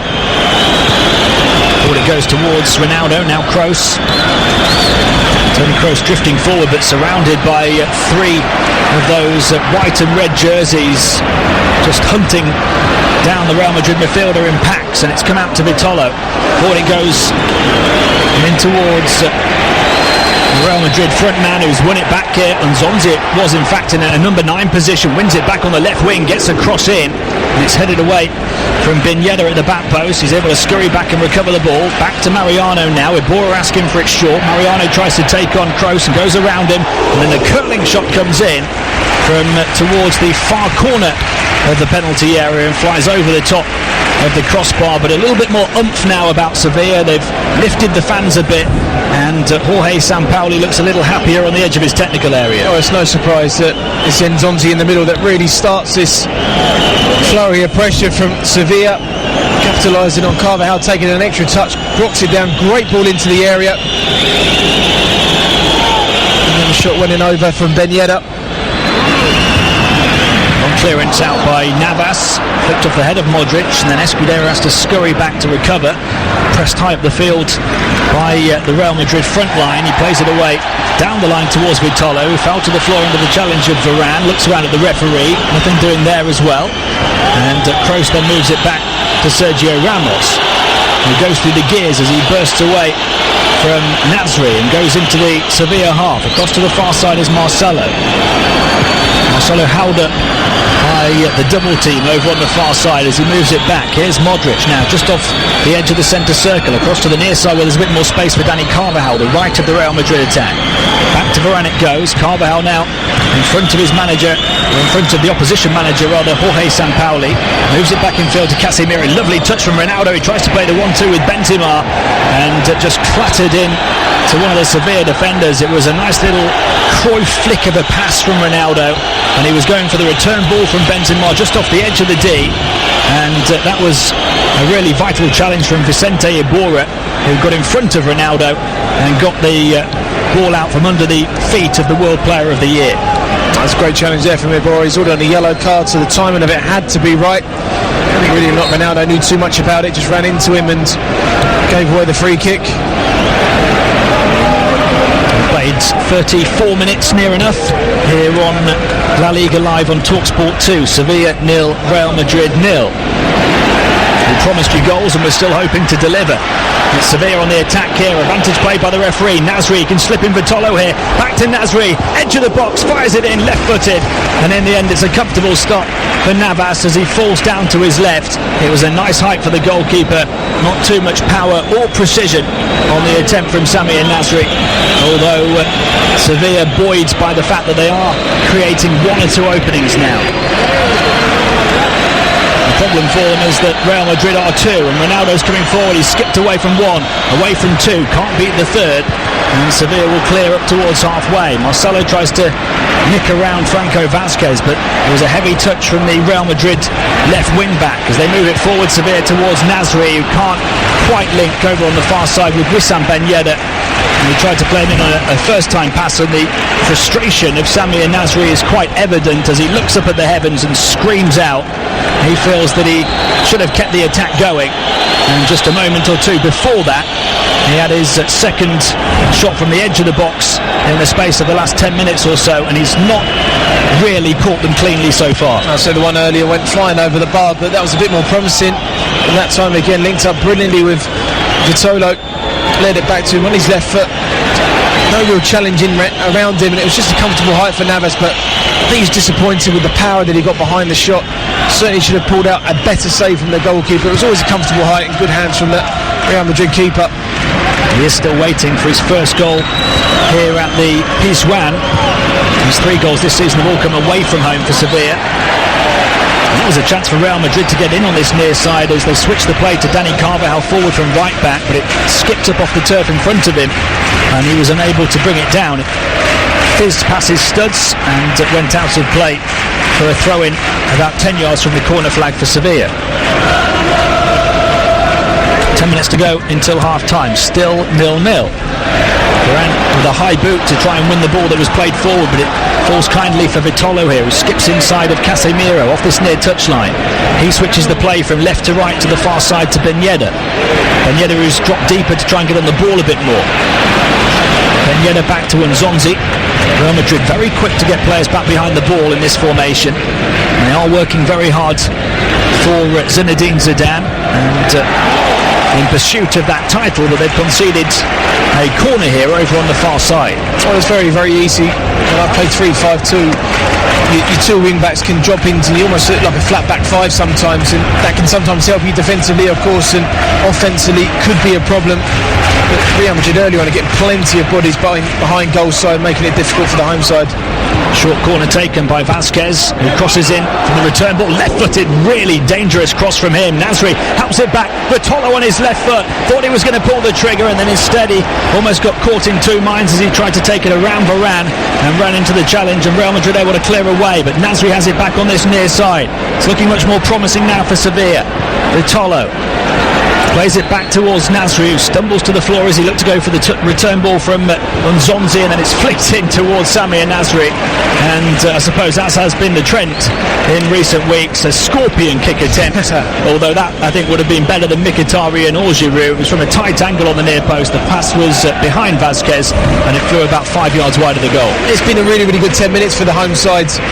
Forward it goes towards Ronaldo, now Kroos. Toni Kroos drifting forward but surrounded by 3 of those white and red jerseys just hunting down the Real Madrid midfielder in packs, and it's come out to Vitolo. Forward it goes in towards Real Madrid front man, who's won it back here, and Zonzi was in fact in a number 9 position, wins it back on the left wing, gets a cross in, and it's headed away from Bineda at the back post. He's able to scurry back and recover the ball. Back to Mariano now, Iborra asking for it short. Mariano tries to take on Kroos and goes around him, and then the curling shot comes in from towards the far corner of the penalty area and flies over the top of the crossbar. But a little bit more oomph now about Sevilla. They've lifted the fans a bit, and Jorge Sampaoli looks a little happier on the edge of his technical area. Oh, it's no surprise that it's Nzonzi in the middle that really starts this flurry of pressure from Sevilla, capitalising on Carvajal taking an extra touch, blocks it down, great ball into the area, and then the shot went in over from Bineda. Clearance out by Navas, flicked off the head of Modric, and then Escudero has to scurry back to recover. Pressed high up the field by the Real Madrid front line. He plays it away down the line towards Vitolo, who fell to the floor under the challenge of Varane. Looks around at the referee, nothing doing there as well. And Kroos then moves it back to Sergio Ramos, who goes through the gears as he bursts away from Nasri and goes into the Sevilla half. Across to the far side is Marcelo held up by the double team over on the far side as he moves it back. Here's Modric now just off the edge of the centre circle, across to the near side where there's a bit more space for Dani Carvajal, the right of the Real Madrid attack. Back to Varane it goes. Carvajal now in front of his manager, or in front of the opposition manager rather, Jorge Sampaoli. Moves it back in field to Casemiro. Lovely touch from Ronaldo. He tries to play the 1-2 with Benzema and just clattered in to one of the Sevilla defenders. It was a nice little Cruyff flick of a pass from Ronaldo, and he was going for the return ball from Benzema just off the edge of the D, and that was a really vital challenge from Vicente Iborra, who got in front of Ronaldo and got the ball out from under the feet of the World Player of the Year. That's a great challenge there from Iborra. He's ordered on a yellow card, so the timing of it had to be right. I think really not Ronaldo knew too much about it, just ran into him and gave away the free kick. Played 34 minutes near enough here on La Liga Live on TalkSport 2. Sevilla 0, Real Madrid 0. We promised you goals and we're still hoping to deliver. It's Sevilla on the attack here. Advantage played by the referee. Nasri can slip in Vitolo here. Back to Nasri. Edge of the box. Fires it in. Left-footed. And in the end it's a comfortable stop for Navas as he falls down to his left. It was a nice height for the goalkeeper. Not too much power or precision on the attempt from Sami Nasri. Although Sevilla buoyed by the fact that they are creating 1 or 2 openings now. The problem for them is that Real Madrid are 2, and Ronaldo's coming forward. He's skipped away from 1, away from 2, can't beat the 3rd, and Sevilla will clear up towards halfway. Marcelo tries to nick around Franco Vazquez, but it was a heavy touch from the Real Madrid left wing back as they move it forward. Sevilla towards Nasri, who can't quite link over on the far side with Wissam Ben Yedder. And he tried to play him in on a first-time pass, and the frustration of Sami Nasri is quite evident as he looks up at the heavens and screams out. He feels that he should have kept the attack going, and just a moment or 2 before that he had his second shot from the edge of the box in the space of the last 10 minutes or so, and he's not really caught them cleanly so far. I said the one earlier went flying over the bar, but that was a bit more promising, and that time again linked up brilliantly with Vitolo, led it back to him on his left foot. No real challenge in around him, and it was just a comfortable height for Navas, but I think he's disappointed with the power that he got behind the shot. Certainly should have pulled out a better save from the goalkeeper. It was always a comfortable height and good hands from the Real Madrid keeper. He is still waiting for his first goal here at the Pizjuan. His 3 goals this season have all come away from home for Sevilla. That was a chance for Real Madrid to get in on this near side as they switched the play to Dani Carvajal forward from right back, but it skipped up off the turf in front of him and he was unable to bring it down. It fizzed past his studs and it went out of play for a throw-in about 10 yards from the corner flag for Sevilla. 10 minutes to go until half-time, still 0-0. Varane with a high boot to try and win the ball that was played forward, but it falls kindly for Vitolo here, who skips inside of Casemiro off this near touchline. He switches the play from left to right to the far side to Ben Yedder. Ben Yedder, who's dropped deeper to try and get on the ball a bit more. Then back to Nzonzi. Real Madrid very quick to get players back behind the ball in this formation. And they are working very hard for Zinedine Zidane, and in pursuit of that title, that they've conceded a corner here over on the far side. Well, it's very, very easy. When I play 3-5-2, your two wing-backs can drop into, you almost look like a flat-back five sometimes, and that can sometimes help you defensively, of course, and offensively could be a problem. But Real Madrid earlier on are getting plenty of bodies behind goal side, making it difficult for the home side. Short corner taken by Vasquez, who crosses in from the return ball. Left-footed, really dangerous cross from him. Nasri helps it back. Bertolo on his left foot. Thought he was going to pull the trigger, and then instead he almost got caught in two minds as he tried to take it around Varane and ran into the challenge, and Real Madrid able to clear away. But Nasri has it back on this near side. It's looking much more promising now for Sevilla. Bertolo plays it back towards Nasri, who stumbles to the floor as he looked to go for the return ball from Nzonzi, and then it's flicked in towards Samir Nasri. And I suppose that has been the trend in recent weeks, a scorpion kick attempt, although that I think would have been better than Mkhitaryan or Giroud. It was from a tight angle on the near post. The pass was behind Vasquez, and it flew about 5 yards wide of the goal. It's been a really, really good 10 minutes for the home sides.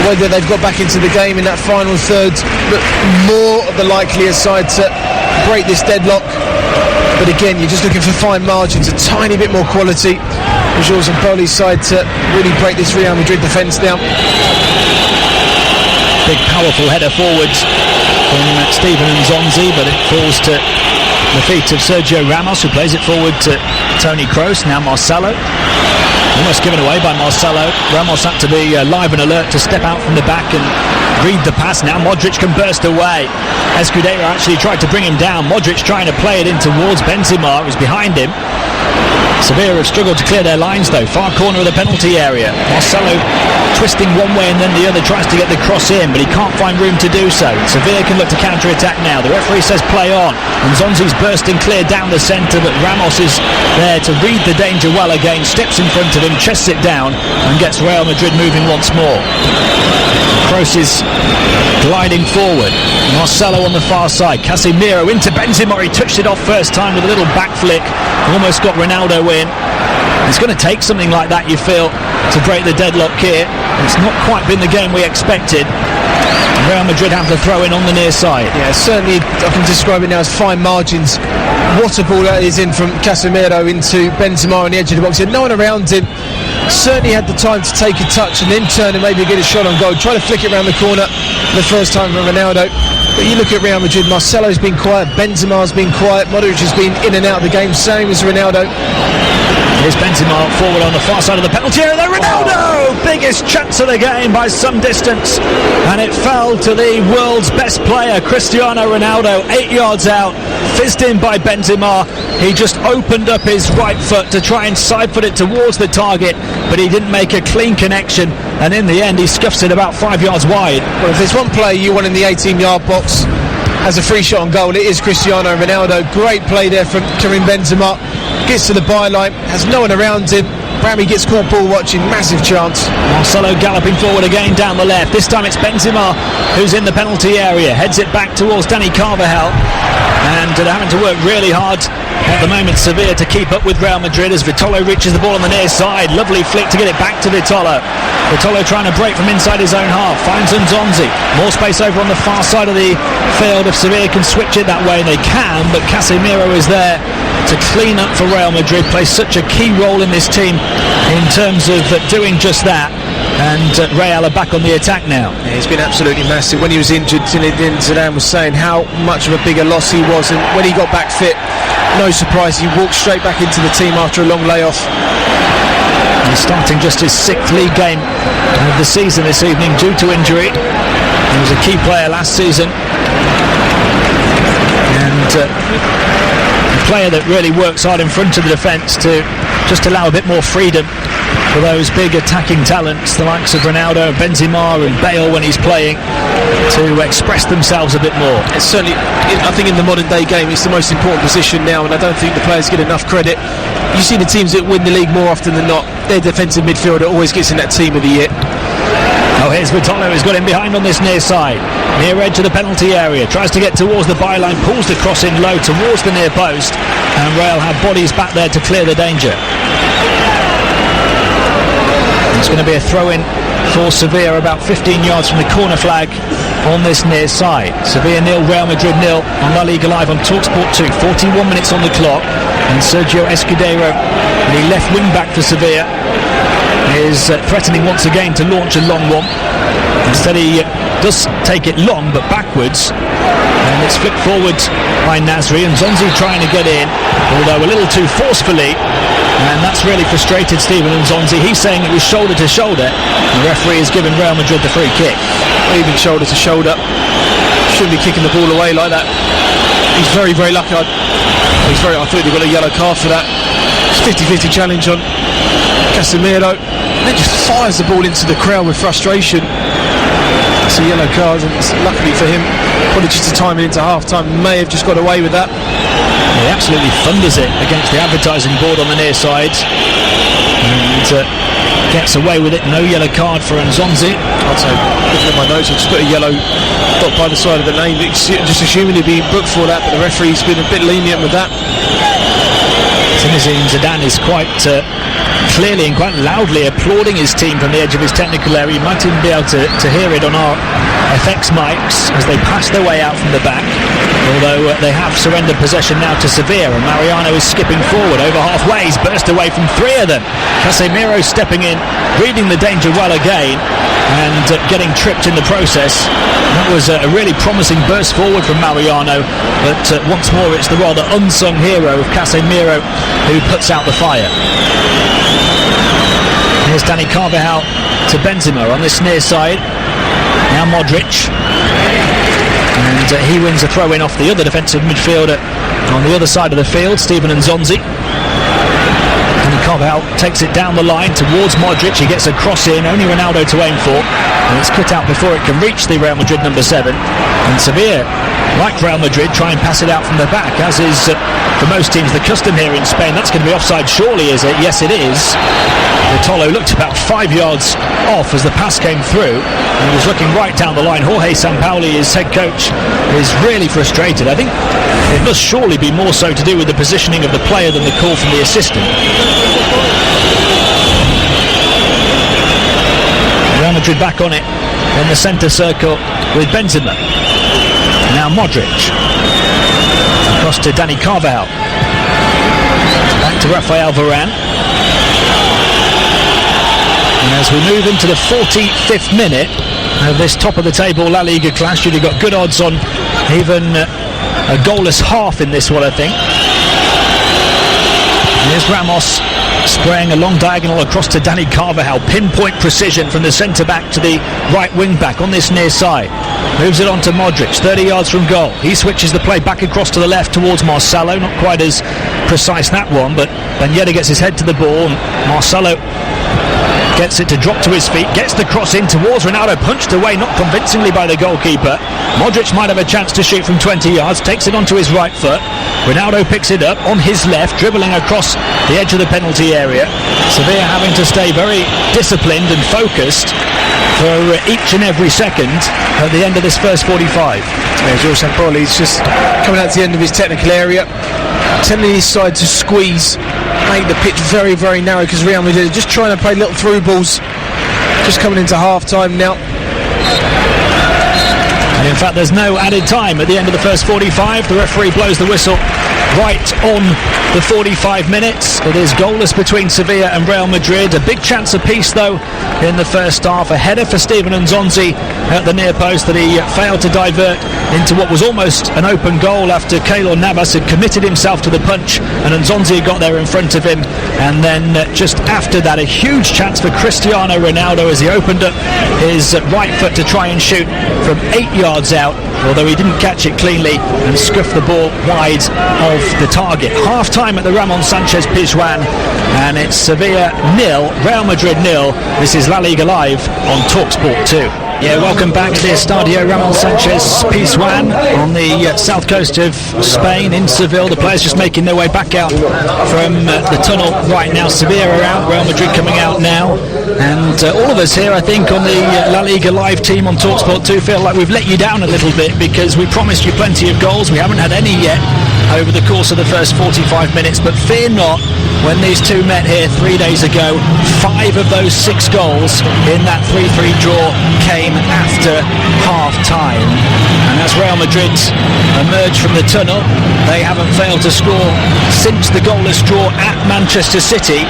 Whether they've got back into the game in that final third, but more of the likelier side to break this deadlock. But again, you're just looking for fine margins, a tiny bit more quality. Jules and Poli's side to really break this Real Madrid defence down. Big powerful header forwards from Steven Nzonzi, but it falls to the feet of Sergio Ramos, who plays it forward to Toni Kroos. Now Marcelo, almost given away by Marcelo. Ramos had to be live and alert to step out from the back and read the pass. Now Modric can burst away. Escudero actually tried to bring him down. Modric trying to play it in towards Benzema, who's behind him. Sevilla have struggled to clear their lines though. Far corner of the penalty area. Marcelo twisting one way and then the other, tries to get the cross in, but he can't find room to do so. Sevilla can look to counter-attack now. The referee says play on. And Nzonzi's bursting clear down the centre, but Ramos is there to read the danger well again. Steps in front of him, chests it down, and gets Real Madrid moving once more. Kroos is gliding forward. Marcelo on the far side. Casemiro into Benzema. He touched it off first time with a little back flick. Almost got Ronaldo in. It's going to take something like that, you feel, to break the deadlock here. It's not quite been the game we expected. Real Madrid have the throw in on the near side. Yeah, certainly I can describe it now as fine margins. What a ball that is in from Casemiro into Benzema on the edge of the box. He had no one around him. Certainly had the time to take a touch and then turn and maybe get a shot on goal. Try to flick it around the corner for the first time from Ronaldo. But you look at Real Madrid, Marcelo's been quiet, Benzema's been quiet, Modric has been in and out of the game, same as Ronaldo. Here's Benzema forward on the far side of the penalty area. There, Ronaldo! Biggest chance of the game by some distance. And it fell to the world's best player, Cristiano Ronaldo. 8 yards out, fizzed in by Benzema. He just opened up his right foot to try and side foot it towards the target, but he didn't make a clean connection. And in the end, he scuffs it about 5 yards wide. Well, if there's one player you want in the 18-yard box as a free shot on goal, it is Cristiano Ronaldo. Great play there from Karim Benzema. Gets to the byline, has no one around him. Brammy gets caught ball watching, massive chance. Marcelo galloping forward again down the left. This time it's Benzema who's in the penalty area. Heads it back towards Dani Carvajal. And they're having to work really hard at the moment, Sevilla, to keep up with Real Madrid as Vitolo reaches the ball on the near side. Lovely flick to get it back to Vitolo. Vitolo trying to break from inside his own half. Finds Nzonzi. More space over on the far side of the field. If Sevilla can switch it that way, they can, but Casemiro is there to clean up for Real Madrid. Plays such a key role in this team in terms of doing just that. And Real are back on the attack now. Yeah, he's been absolutely massive. When he was injured, Zinedine Zidane was saying how much of a bigger loss he was, and when he got back fit, no surprise, he walked straight back into the team after a long layoff. He's starting just his 6th league game of the season this evening due to injury. He was a key player last season, and a player that really works hard in front of the defence to just allow a bit more freedom for those big attacking talents, the likes of Ronaldo, Benzema and Bale when he's playing, to express themselves a bit more. It's certainly, I think in the modern day game, it's the most important position now, and I don't think the players get enough credit. You see the teams that win the league more often than not, their defensive midfielder always gets in that team of the year. Oh, here's Vitolo, who's got him behind on this near side. Near edge of the penalty area. Tries to get towards the byline, pulls the cross in low towards the near post. And Real have bodies back there to clear the danger. It's going to be a throw-in for Sevilla about 15 yards from the corner flag on this near side. Sevilla 0, Real Madrid 0 on La Liga Live on TalkSport 2. 41 minutes on the clock, and Sergio Escudero, the left wing back for Sevilla, is threatening once again to launch a long one. Instead he does take it long but backwards, and it's flicked forward by Nasri, and Nzonzi trying to get in, although a little too forcefully, and that's really frustrated Steven Nzonzi. He's saying it was shoulder to shoulder. The referee has given Real Madrid the free kick. Even shoulder to shoulder, shouldn't be kicking the ball away like that. He's very, very lucky. I thought he got a yellow card for that. It's 50-50 challenge on Casemiro, and then just fires the ball into the crowd with frustration. It's a yellow card, and luckily for him, probably just to time it into half-time, may have just got away with that. He absolutely thunders it against the advertising board on the near side, and gets away with it. No yellow card for Nzonzi. I'd say, looking at my notes, I just put a yellow dot by the side of the name, just assuming he'd be booked for that, but the referee's been a bit lenient with that. Zinedine Zidane is quite clearly and quite loudly applauding his team from the edge of his technical area. You might even be able to hear it on our FX mics as they pass their way out from the back, although they have surrendered possession now to Sevilla, and Mariano is skipping forward over halfway. He's burst away from 3 of them. Casemiro stepping in, reading the danger well again, and getting tripped in the process. That was a really promising burst forward from Mariano, but once more it's the rather unsung hero of Casemiro who puts out the fire. Here's Dani Carvajal to Benzema on this near side. Now Modric, and he wins a throw-in off the other defensive midfielder on the other side of the field, Steven Nzonzi. Dani Carvajal takes it down the line towards Modric. He gets a cross in, only Ronaldo to aim for, and it's cut out before it can reach the Real Madrid number 7. And Sevilla, like Real Madrid, try and pass it out from the back, as is for most teams the custom here in Spain. That's going to be offside surely, is it? Yes, it is. Vitolo looked about 5 yards off as the pass came through, and he was looking right down the line. Jorge Sampaoli, his head coach, is really frustrated. I think it must surely be more so to do with the positioning of the player than the call from the assistant. Real Madrid back on it in the centre circle with Benzema. Now Modric across to Dani Carvajal, back to Rafael Varane. And as we move into the 45th minute of this top of the table La Liga clash, you've got good odds on even a goalless half in this one, I think. Here's Ramos spraying a long diagonal across to Dani Carvajal. Pinpoint precision from the centre-back to the right wing-back on this near side. Moves it on to Modric, 30 yards from goal. He switches the play back across to the left towards Marcelo. Not quite as precise that one, but Ben Yedder gets his head to the ball, and Marcelo gets it to drop to his feet, gets the cross in towards Ronaldo, punched away not convincingly by the goalkeeper. Modric might have a chance to shoot from 20 yards, takes it onto his right foot. Ronaldo picks it up on his left, dribbling across the edge of the penalty area. Sevilla having to stay very disciplined and focused for each and every second at the end of this first 45. Jorge Sampaoli's just coming out to the end of his technical area, telling his side to squeeze, make the pitch very, very narrow, because Real Madrid are just trying to play little through balls. Just coming into half-time now. And in fact, there's no added time at the end of the first 45. The referee blows the whistle right on the 45 minutes. It is goalless between Sevilla and Real Madrid. A big chance apiece, though, in the first half. A header for Steven Nzonzi at the near post that he failed to divert into what was almost an open goal after Keylor Navas had committed himself to the punch, and Nzonzi got there in front of him. And then just after that, a huge chance for Cristiano Ronaldo as he opened up his right foot to try and shoot from 8 yards out, although he didn't catch it cleanly and scuffed the ball wide of the target. Half time at the Ramon Sanchez Pizjuan, and it's Sevilla 0, Real Madrid 0. This is La Liga Live on TalkSport 2. Yeah, welcome back to the Estadio Ramon Sanchez Pizjuan on the south coast of Spain in Seville. The players just making their way back out from the tunnel right now. Sevilla are out, Real Madrid coming out now. And all of us here, I think, on the La Liga live team on TalkSport 2 feel like we've let you down a little bit, because we promised you plenty of goals. We haven't had any yet over the course of the first 45 minutes, but fear not, when these two met here 3 days ago, 5 of those 6 goals in that 3-3 draw came after half-time. And as Real Madrid emerge from the tunnel, they haven't failed to score since the goalless draw at Manchester City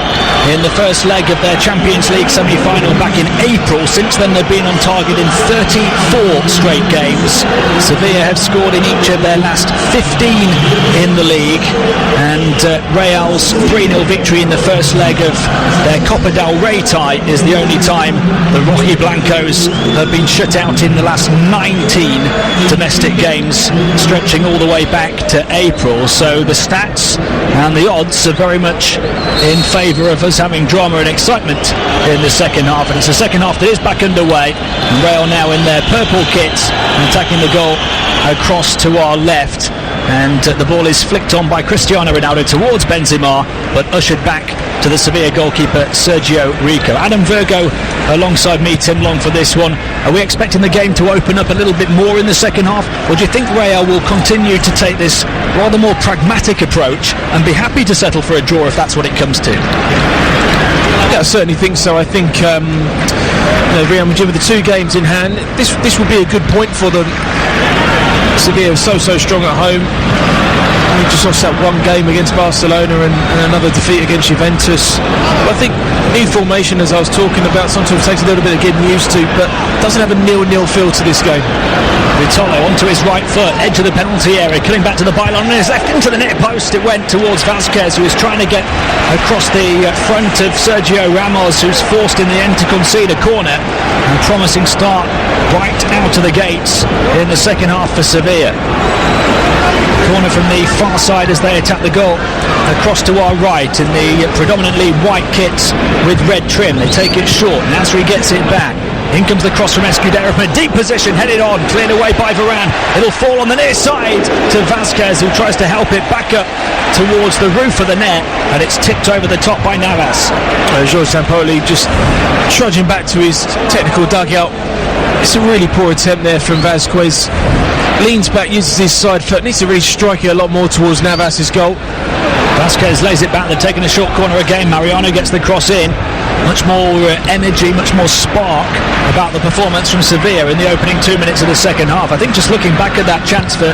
in the first leg of their Champions League semi-final back in April. Since then they've been on target in 34 straight games. Sevilla have scored in each of their last 15 in the league, and Real's 3-0 victory in the first leg of their Copa del Rey tie is the only time the Rojiblancos have been shut out in the last 19 domestic games, stretching all the way back to April. So the stats and the odds are very much in favour of us having drama and excitement in the second half, and it's the second half that is back underway, and Real now in their purple kits and attacking the goal across to our left, and the ball is flicked on by Cristiano Ronaldo towards Benzema, but ushered back to the Sevilla goalkeeper Sergio Rico. Adam Virgo alongside me, Tim Long, for this one. Are we expecting the game to open up a little bit more in the second half, or do you think Real will continue to take this rather more pragmatic approach and be happy to settle for a draw if that's what it comes to? Yeah, I certainly think so. I think Real Madrid with the 2 games in hand, this will be a good point for them. Sevilla is so strong at home. We just lost that 1 game against Barcelona and another defeat against Juventus. But I think new formation, as I was talking about, sometimes takes a little bit of getting used to, but doesn't have a 0-0 feel to this game. Vitolo onto his right foot, edge of the penalty area, coming back to the byline, and his left into the net post. It went towards Vasquez, who was trying to get across the front of Sergio Ramos, who's forced in the end to concede a corner. And promising start right out of the gates in the second half for Sevilla. Corner from the far side as they attack the goal. Across to our right in the predominantly white kits with red trim. They take it short. Nasri gets it back. In comes the cross from Escudero from a deep position, headed on, cleared away by Varane. It'll fall on the near side to Vasquez, who tries to help it back up towards the roof of the net, and it's tipped over the top by Navas. Jorge Sampaoli just trudging back to his technical dugout. It's a really poor attempt there from Vasquez. Leans back, uses his side foot, needs to really strike it a lot more towards Navas's goal. Vasquez lays it back, they're taking a short corner again. Mariano gets the cross in. Much more energy, much more spark about the performance from Sevilla in the opening 2 minutes of the second half. I think just looking back at that chance for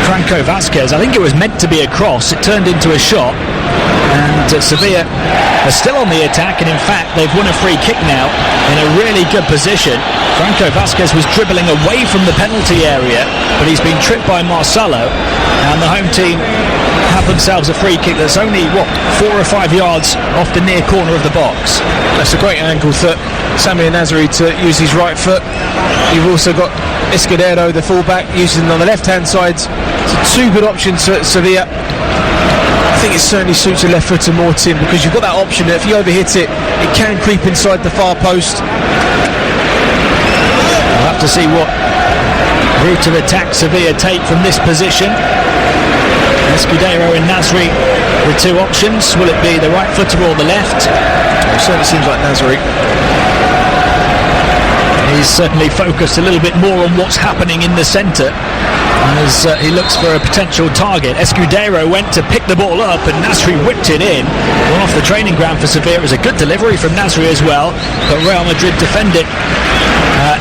Franco Vasquez, I think it was meant to be a cross. It turned into a shot, and Sevilla are still on the attack, and in fact they've won a free kick now in a really good position. Franco Vasquez was dribbling away from the penalty area, but he's been tripped by Marcelo, and the home team have themselves a free kick that's only 4 or 5 yards off the near corner of the box. That's a great angle for Samir Nasri to use his right foot. You've also got Escudero, the fullback, using on the left hand side. So 2 good options for Sevilla. I think it certainly suits a left footer more, Tim, because you've got that option that if you overhit it, it can creep inside the far post. We'll have to see what route of attack Sevilla take from this position. Escudero and Nasri with 2 options. Will it be the right footer or the left? It certainly seems like Nasri. He's certainly focused a little bit more on what's happening in the centre as he looks for a potential target. Escudero went to pick the ball up and Nasri whipped it in. One off the training ground for Sevilla. It was a good delivery from Nasri as well, but Real Madrid defend it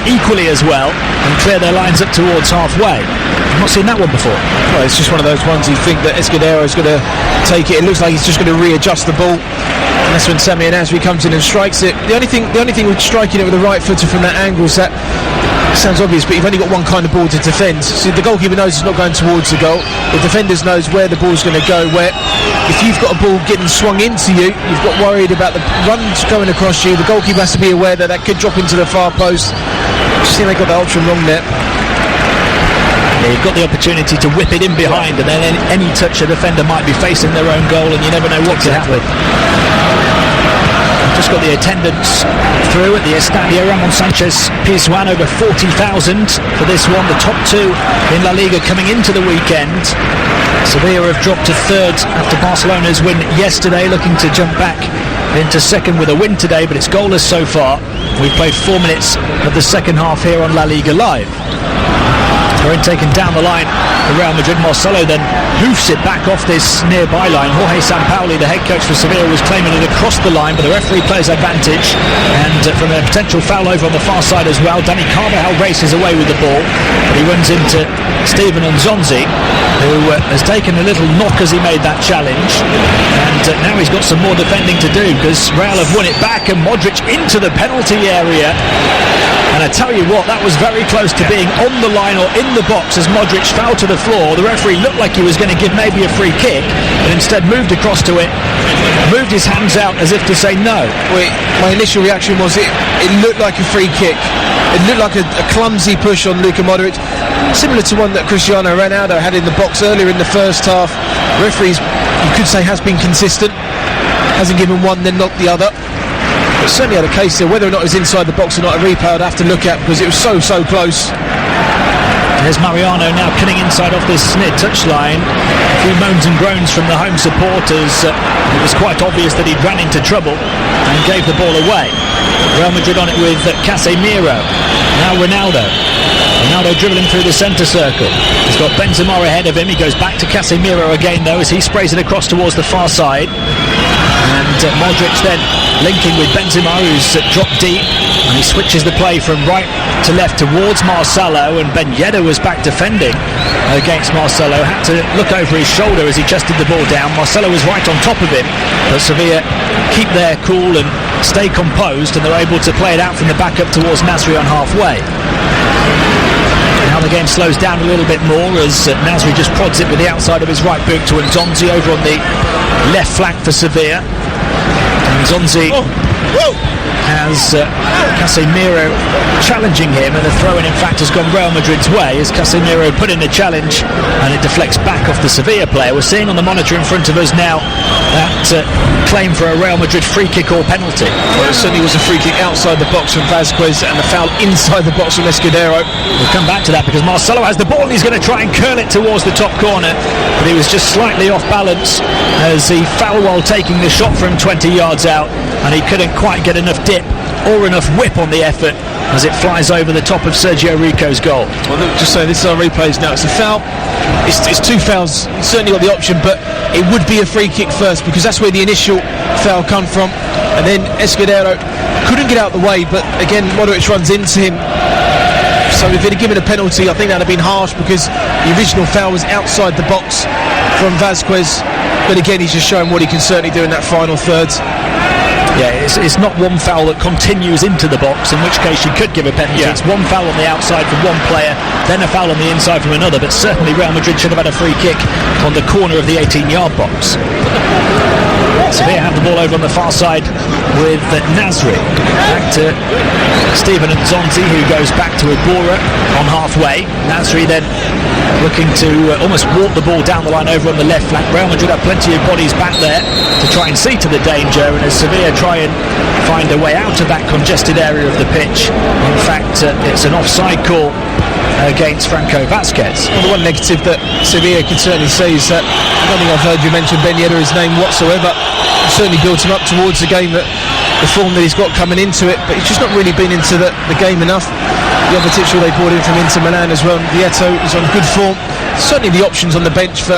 equally as well and clear their lines up towards halfway. I've not seen that one before. Well, it's just one of those ones you think that Escudero is going to take it. It looks like he's just going to readjust the ball, and that's when Samir Nasri comes in and strikes it. The only thing with striking it with the right footer from that angle is that it sounds obvious, but you've only got one kind of ball to defend. So the goalkeeper knows it's not going towards the goal. The defenders knows where the ball's going to go. Where if you've got a ball getting swung into you, you've got worried about the runs going across you. The goalkeeper has to be aware that could drop into the far post. I just think they got the option wrong there. Yeah, you've got the opportunity to whip it in behind, and then any touch a defender might be facing their own goal, and you never know what could happen. Just got the attendance through at the Estadio Ramon Sanchez Pizjuan, over 40,000 for this one, the top 2 in La Liga coming into the weekend. Sevilla have dropped to 3rd after Barcelona's win yesterday, looking to jump back into second with a win today, but it's goalless so far. We've played 4 minutes of the second half here on La Liga Live. They're taken down the line for Real Madrid. Marcelo then hoofs it back off this nearby line. Jorge Sampaoli, the head coach for Sevilla, was claiming it across the line, but the referee plays advantage, and from a potential foul over on the far side as well, Dani Carvajal races away with the ball, but he runs into Steven Nzonzi, who has taken a little knock as he made that challenge, and now he's got some more defending to do, because Real have won it back, and Modric into the penalty area. And I tell you what, that was very close to being on the line or in the box as Modric fell to the floor. The referee looked like he was going to give maybe a free kick, but instead moved across to it, moved his hands out as if to say no. My initial reaction was it looked like a free kick. It looked like a clumsy push on Luka Modric, similar to one that Cristiano Ronaldo had in the box earlier in the first half. Referees, you could say, has been consistent, hasn't given one then not the other. But certainly had a case there. Whether or not it was inside the box or not, a replay I'd have to look at, because it was so close. There's Mariano now cutting inside off this near touchline. A few moans and groans from the home supporters. It was quite obvious that he'd ran into trouble and gave the ball away. Real Madrid on it with Casemiro. Now Ronaldo dribbling through the centre circle. He's got Benzema ahead of him. He goes back to Casemiro again though as he sprays it across towards the far side. And Modric then linking with Benzema, who's dropped deep, and he switches the play from right to left towards Marcelo, and Ben Yedder was back defending against Marcelo, had to look over his shoulder as he chested the ball down. Marcelo was right on top of him, but Sevilla keep their cool and stay composed, and they're able to play it out from the back up towards Nasri on halfway. Now the game slows down a little bit more as Nasri just prods it with the outside of his right boot to Nzonzi over on the left flank for Sevilla. Nzonzi has Casemiro challenging him, and the throw-in in fact has gone Real Madrid's way as Casemiro put in the challenge and it deflects back off the Sevilla player. We're seeing on the monitor in front of us now that claim for a Real Madrid free kick or penalty. Well, it certainly was a free kick outside the box from Vazquez and the foul inside the box from Escudero. We'll come back to that because Marcelo has the ball and he's going to try and curl it towards the top corner, but he was just slightly off balance as he fell while taking the shot from 20 yards out, and he couldn't quite get enough dip or enough whip on the effort as it flies over the top of Sergio Rico's goal. Well, just say this is our replays now. It's a foul. It's two fouls. Certainly got the option, but it would be a free kick first because that's where the initial foul come from. And then Escudero couldn't get out the way, but again Modric runs into him. So if he'd given a penalty, I think that'd have been harsh because the original foul was outside the box from Vazquez. But again, he's just showing what he can certainly do in that final third. Yeah, it's not one foul that continues into the box, in which case you could give a penalty. Yeah. It's one foul on the outside from one player, then a foul on the inside from another, but certainly Real Madrid should have had a free kick on the corner of the 18-yard box. Sevilla have the ball over on the far side with Nasri. Back to Steven Nzonzi, who goes back to Iborra on halfway. Nasri then looking to almost walk the ball down the line over on the left flank. Real Madrid have plenty of bodies back there to try and see to the danger, and as Sevilla try and find a way out of that congested area of the pitch, in fact it's an offside call against Franco Vazquez. Well, the one negative that Sevilla can certainly see is that I don't think I've heard you mention Ben Yedder his name whatsoever. It certainly built him up towards the game, that the form that he's got coming into it, but he's just not really been into the game enough. The other titular they brought in from Inter Milan as well, Vieto, is on good form. Certainly the options on the bench for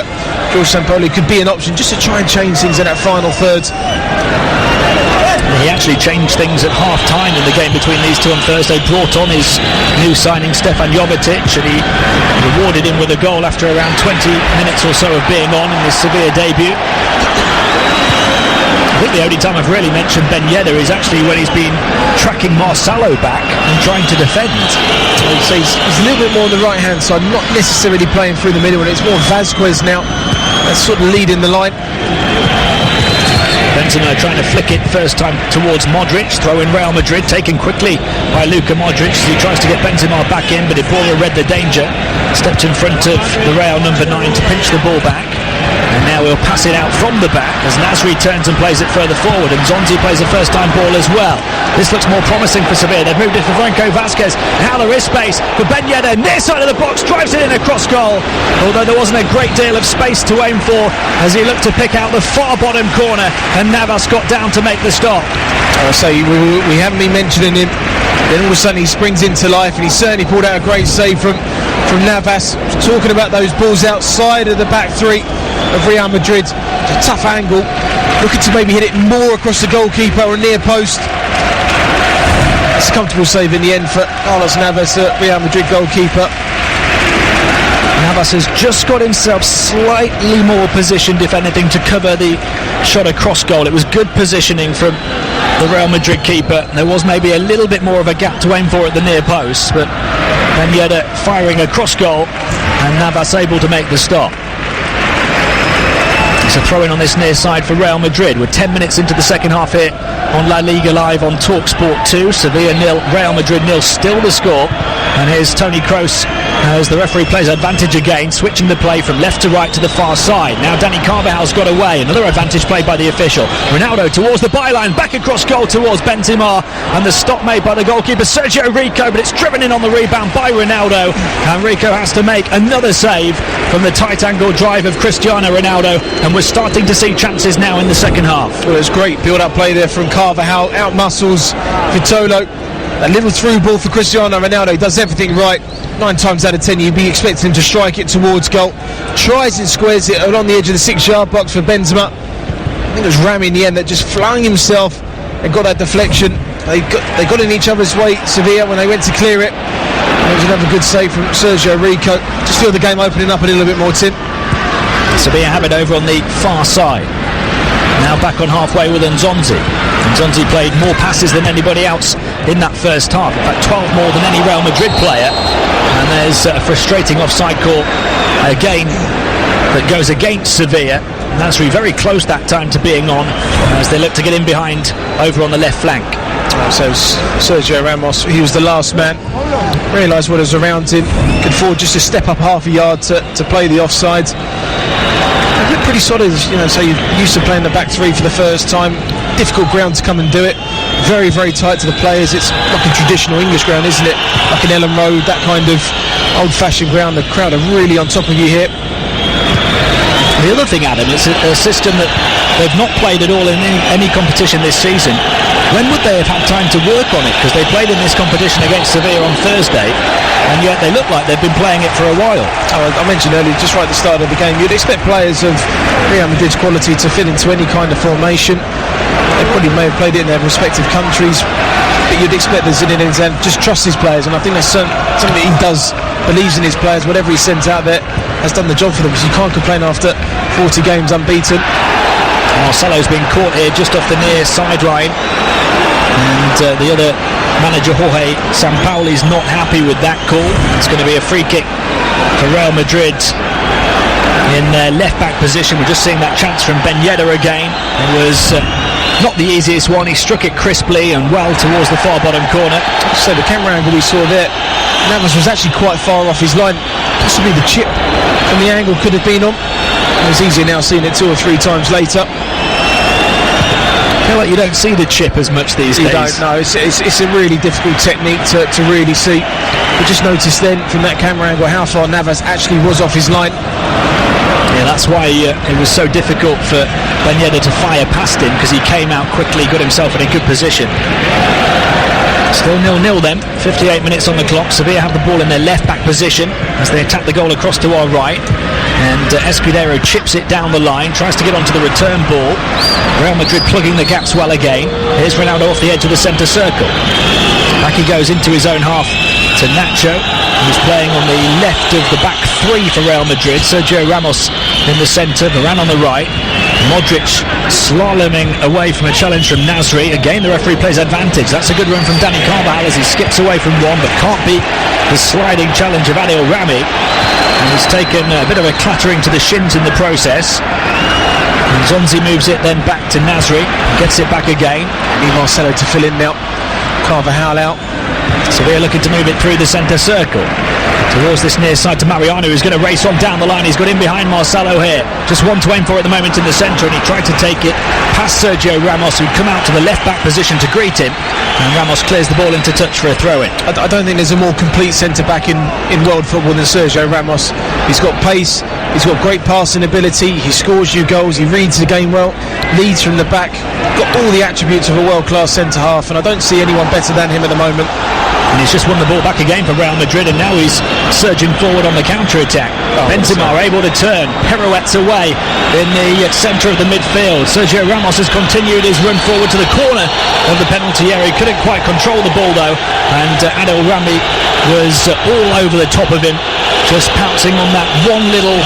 Jorge Sampaoli could be an option just to try and change things in that final third. He actually changed things at half-time in the game between these two on Thursday, brought on his new signing Stefan Jovetic, and he rewarded him with a goal after around 20 minutes or so of being on in his Sevilla debut. I think the only time I've really mentioned Ben Yedder is actually when he's been tracking Marcelo back and trying to defend. So he's a little bit more on the right-hand side, not necessarily playing through the middle, and it's more Vazquez now that's sort of leading the line. Benzema trying to flick it first time towards Modric, throw in Real Madrid, taken quickly by Luka Modric as he tries to get Benzema back in, but Iborra read the danger, stepped in front of the Real number 9 to pinch the ball back, and now now will pass it out from the back as Nasri turns and plays it further forward, and Zonzi plays a first-time ball as well. This looks more promising for Sevilla. They've moved it for Franco Vasquez. Now there is space for Ben Yedder. Near side of the box, drives it in across goal. Although there wasn't a great deal of space to aim for as he looked to pick out the far bottom corner, and Navas got down to make the stop. I say we haven't been mentioning him. Then all of a sudden he springs into life, and he certainly pulled out a great save from Navas. Talking about those balls outside of the back three of Real Madrid. It's a tough angle, looking to maybe hit it more across the goalkeeper or near post. It's a comfortable save in the end for Carlos Navas, Real Madrid goalkeeper. Navas has just got himself slightly more positioned, if anything, to cover the shot across goal. It was good positioning from the Real Madrid keeper. There was maybe a little bit more of a gap to aim for at the near post, but Ben Yedder firing across goal and Navas able to make the stop. It's a throw-in on this near side for Real Madrid. We're 10 minutes into the second half here on La Liga Live on TalkSport 2. Sevilla 0, Real Madrid 0, still the score. And here's Toni Kroos as the referee plays advantage again, switching the play from left to right to the far side. Now Dani Carvajal's got away. Another advantage played by the official. Ronaldo towards the byline, back across goal towards Benzema, and the stop made by the goalkeeper Sergio Rico, but it's driven in on the rebound by Ronaldo, and Rico has to make another save from the tight angle drive of Cristiano Ronaldo, and we're starting to see chances now in the second half. Well, it was great build-up play there from Carvajal, out muscles Vitolo. A little through ball for Cristiano Ronaldo. He does everything right. 9 times out of 10 you'd be expecting him to strike it towards goal. Tries it, squares it along the edge of the 6-yard box for Benzema. I think it was Rami in the end that just flung himself and got that deflection. They got in each other's way, Sevilla, when they went to clear it. And it was another good save from Sergio Rico. Just feel the game opening up a little bit more, Tim. Sevilla have it over on the far side. Now back on halfway with Nzonzi. Nzonzi played more passes than anybody else in that first half. In fact, 12 more than any Real Madrid player. And there's a frustrating offside call again that goes against Sevilla. Nasri very close that time to being on as they look to get in behind over on the left flank. So Sergio Ramos, he was the last man. Realised what was around him. Could afford just to step up half a yard to play the offside. They look pretty solid, so you're used to playing the back three for the first time. Difficult ground to come and do it. Very, very tight to the players. It's like a traditional English ground, isn't it? Like an Ellen Road, that kind of old-fashioned ground. The crowd are really on top of you here. The other thing, Adam, it's a system that they've not played at all in any competition this season. When would they have had time to work on it? Because they played in this competition against Sevilla on Thursday, and yet they look like they've been playing it for a while. I mentioned earlier, just right at the start of the game, you'd expect players of Real Madrid's quality to fit into any kind of formation. They probably may have played it in their respective countries, but you'd expect that Zinedine Zidane just trusts his players, and I think that's something that he does, believes in his players. Whatever he sends out there has done the job for them, because you can't complain after 40 games unbeaten. Marcelo's been caught here just off the near sideline, and the other manager, Jorge Sampaoli's not happy with that call. It's going to be a free kick for Real Madrid in their left back position. We're just seeing that chance from Ben Yedder again. It was not the easiest one. He struck it crisply and well towards the far bottom corner. So the camera angle we saw there, Navas was actually quite far off his line. Possibly the chip from the angle could have been on. It was easier now seeing it 2 or 3 times later. I feel like you don't see the chip as much these days. You don't, no. It's a really difficult technique to really see. But just notice then from that camera angle how far Navas actually was off his line. Yeah, that's why it was so difficult for Ben Yedder to fire past him, because he came out quickly, got himself in a good position. Still 0-0 then, 58 minutes on the clock. Sevilla have the ball in their left back position as they attack the goal across to our right, and Escudero chips it down the line, tries to get onto the return ball. Real Madrid plugging the gaps well again. Here's Ronaldo off the edge of the centre circle. Back he goes into his own half to Nacho, who's playing on the left of the back three for Real Madrid. Sergio Ramos in the centre, Varane on the right. Modric slaloming away from a challenge from Nasri. Again, the referee plays advantage. That's a good run from Dani Carvajal as he skips away from one, but can't beat the sliding challenge of Adil Rami. And he's taken a bit of a clattering to the shins in the process. And Zonzi moves it then back to Nasri, gets it back again. Need Marcelo to fill in now. Carvajal out. So they're looking to move it through the centre circle. Towards this near side to Mariano, who's going to race on down the line. He's got in behind Marcelo here. Just one to aim for at the moment in the centre, and he tried to take it past Sergio Ramos, who'd come out to the left-back position to greet him. And Ramos clears the ball into touch for a throw-in. I don't think there's a more complete centre-back in world football than Sergio Ramos. He's got pace, he's got great passing ability, he scores you goals, he reads the game well, leads from the back, got all the attributes of a world-class centre-half, and I don't see anyone better than him at the moment. And he's just won the ball back again for Real Madrid, and now he's surging forward on the counter-attack. Benzema able to turn, pirouettes away in the centre of the midfield. Sergio Ramos has continued his run forward to the corner of the penalty area. He couldn't quite control the ball though, and Adel Rami was all over the top of him, just pouncing on that one little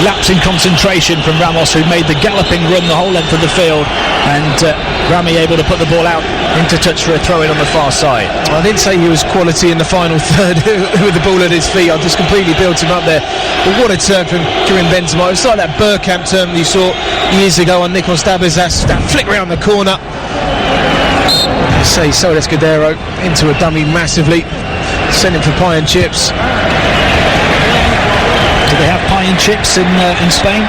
lapse in concentration from Ramos, who made the galloping run the whole length of the field, and Rami able to put the ball out into touch for a throw-in on the far side. I didn't say he was quality in the final third with the ball at his feet. I just completely built him up there. But what a turn from Karim Benzema. It was like that Bergkamp turn you saw years ago on Nikos Dabizas, that flick round the corner. I say Soles Guerrero into a dummy massively, sent him for pie and chips. Do they have pie and chips in Spain?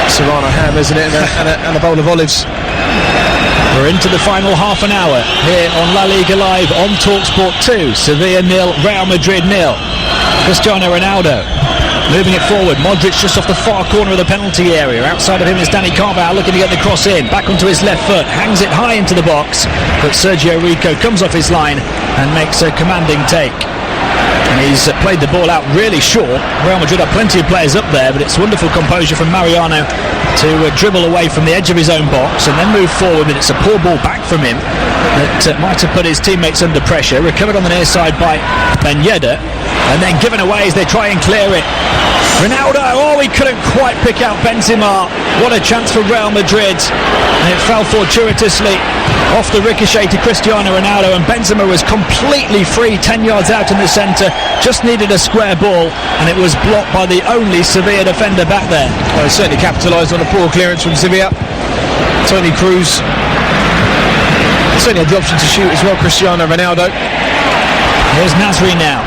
Serrano ham, isn't it, and a bowl of olives. We're into the final half an hour here on La Liga Live on TalkSport 2. Sevilla 0, Real Madrid 0. Cristiano Ronaldo moving it forward. Modric just off the far corner of the penalty area. Outside of him is Dani Carvajal looking to get the cross in. Back onto his left foot, hangs it high into the box, but Sergio Rico comes off his line and makes a commanding take. And he's played the ball out really short. Real Madrid have plenty of players up there, but it's wonderful composure from Mariano to dribble away from the edge of his own box and then move forward, but it's a poor ball back from him that might have put his teammates under pressure. Recovered on the near side by Ben Yedder, and then given away as they try and clear it. Ronaldo, he couldn't quite pick out Benzema. What a chance for Real Madrid, and it fell fortuitously off the ricochet to Cristiano Ronaldo, and Benzema was completely free 10 yards out in the centre, just needed a square ball, and it was blocked by the only Sevilla defender back there. Well, he certainly capitalised on a poor clearance from Sevilla. Toni Kroos certainly had the option to shoot as well. Cristiano Ronaldo. Here's Nasri now.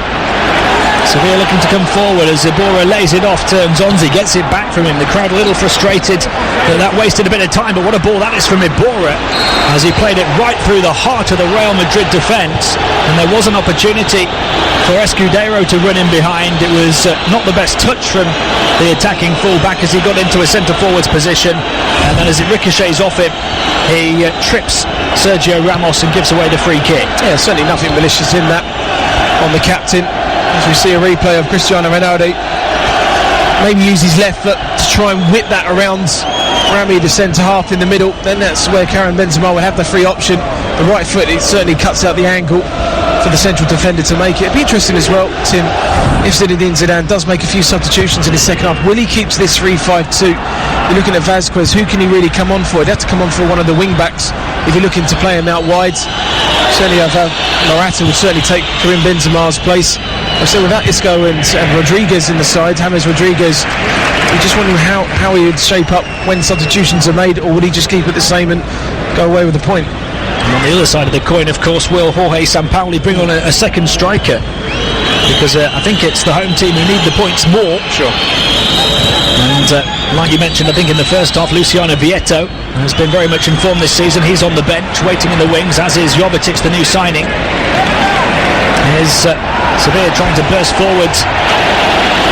Sevilla looking to come forward as Iborra lays it off, turns Onzi, gets it back from him. The crowd a little frustrated that wasted a bit of time, but what a ball that is from Iborra as he played it right through the heart of the Real Madrid defence, and there was an opportunity for Escudero to run in behind. It was not the best touch from the attacking full-back as he got into a centre-forwards position, and then as it ricochets off him, he trips Sergio Ramos and gives away the free kick. Yeah, certainly nothing malicious in that on the captain. As we see a replay of Cristiano Ronaldo maybe use his left foot to try and whip that around Rami, the centre half in the middle, then that's where Karim Benzema will have the free option. The right foot, it certainly cuts out the angle for the central defender to make it. It'd be interesting as well, Tim, if Zinedine Zidane does make a few substitutions in the second half. Will he keep this 3-5-2? You're looking at Vazquez, who can he really come on for? He'd have to come on for one of the wing backs if you're looking to play him out wide. Certainly Morata will certainly take Karim Benzema's place. So without Isco and Rodriguez in the side, James Rodriguez, you're just wondering how he would shape up when substitutions are made, or would he just keep it the same and go away with the point? And on the other side of the coin, of course, will Jorge Sampaoli bring on a second striker? Because I think it's the home team who need the points more. Sure. And like you mentioned, I think in the first half, Luciano Vieto has been very much informed this season. He's on the bench, waiting in the wings, as is Jovetic, the new signing. Here's Sevilla trying to burst forward,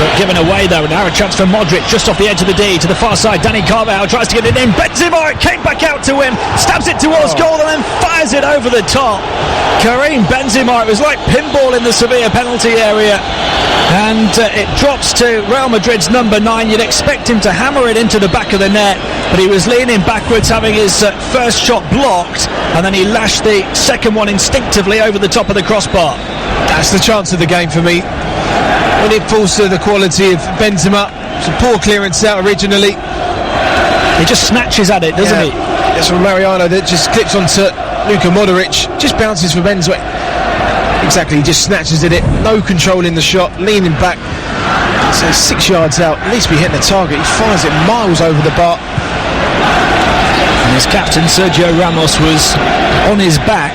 but given away though. Now a chance for Modric just off the edge of the D to the far side. Dani Carvajal tries to get it in. Benzema, it came back out to him, stabs it towards goal and then fires it over the top. Karim Benzema, it was like pinball in the Sevilla penalty area, and it drops to Real Madrid's number 9. You'd expect him to hammer it into the back of the net, but he was leaning backwards, having his first shot blocked, and then he lashed the second one instinctively over the top of the crossbar. That's the chance of the game for me. When it falls to the quality of Benzema, it's a poor clearance out originally. He just snatches at it, doesn't he? It's from Mariano that just clips onto Luka Modric, just bounces for Benzema. Exactly, he just snatches at it, no control in the shot, leaning back. So 6 yards out, at least be hitting the target. He fires it miles over the bar. And his captain Sergio Ramos was on his back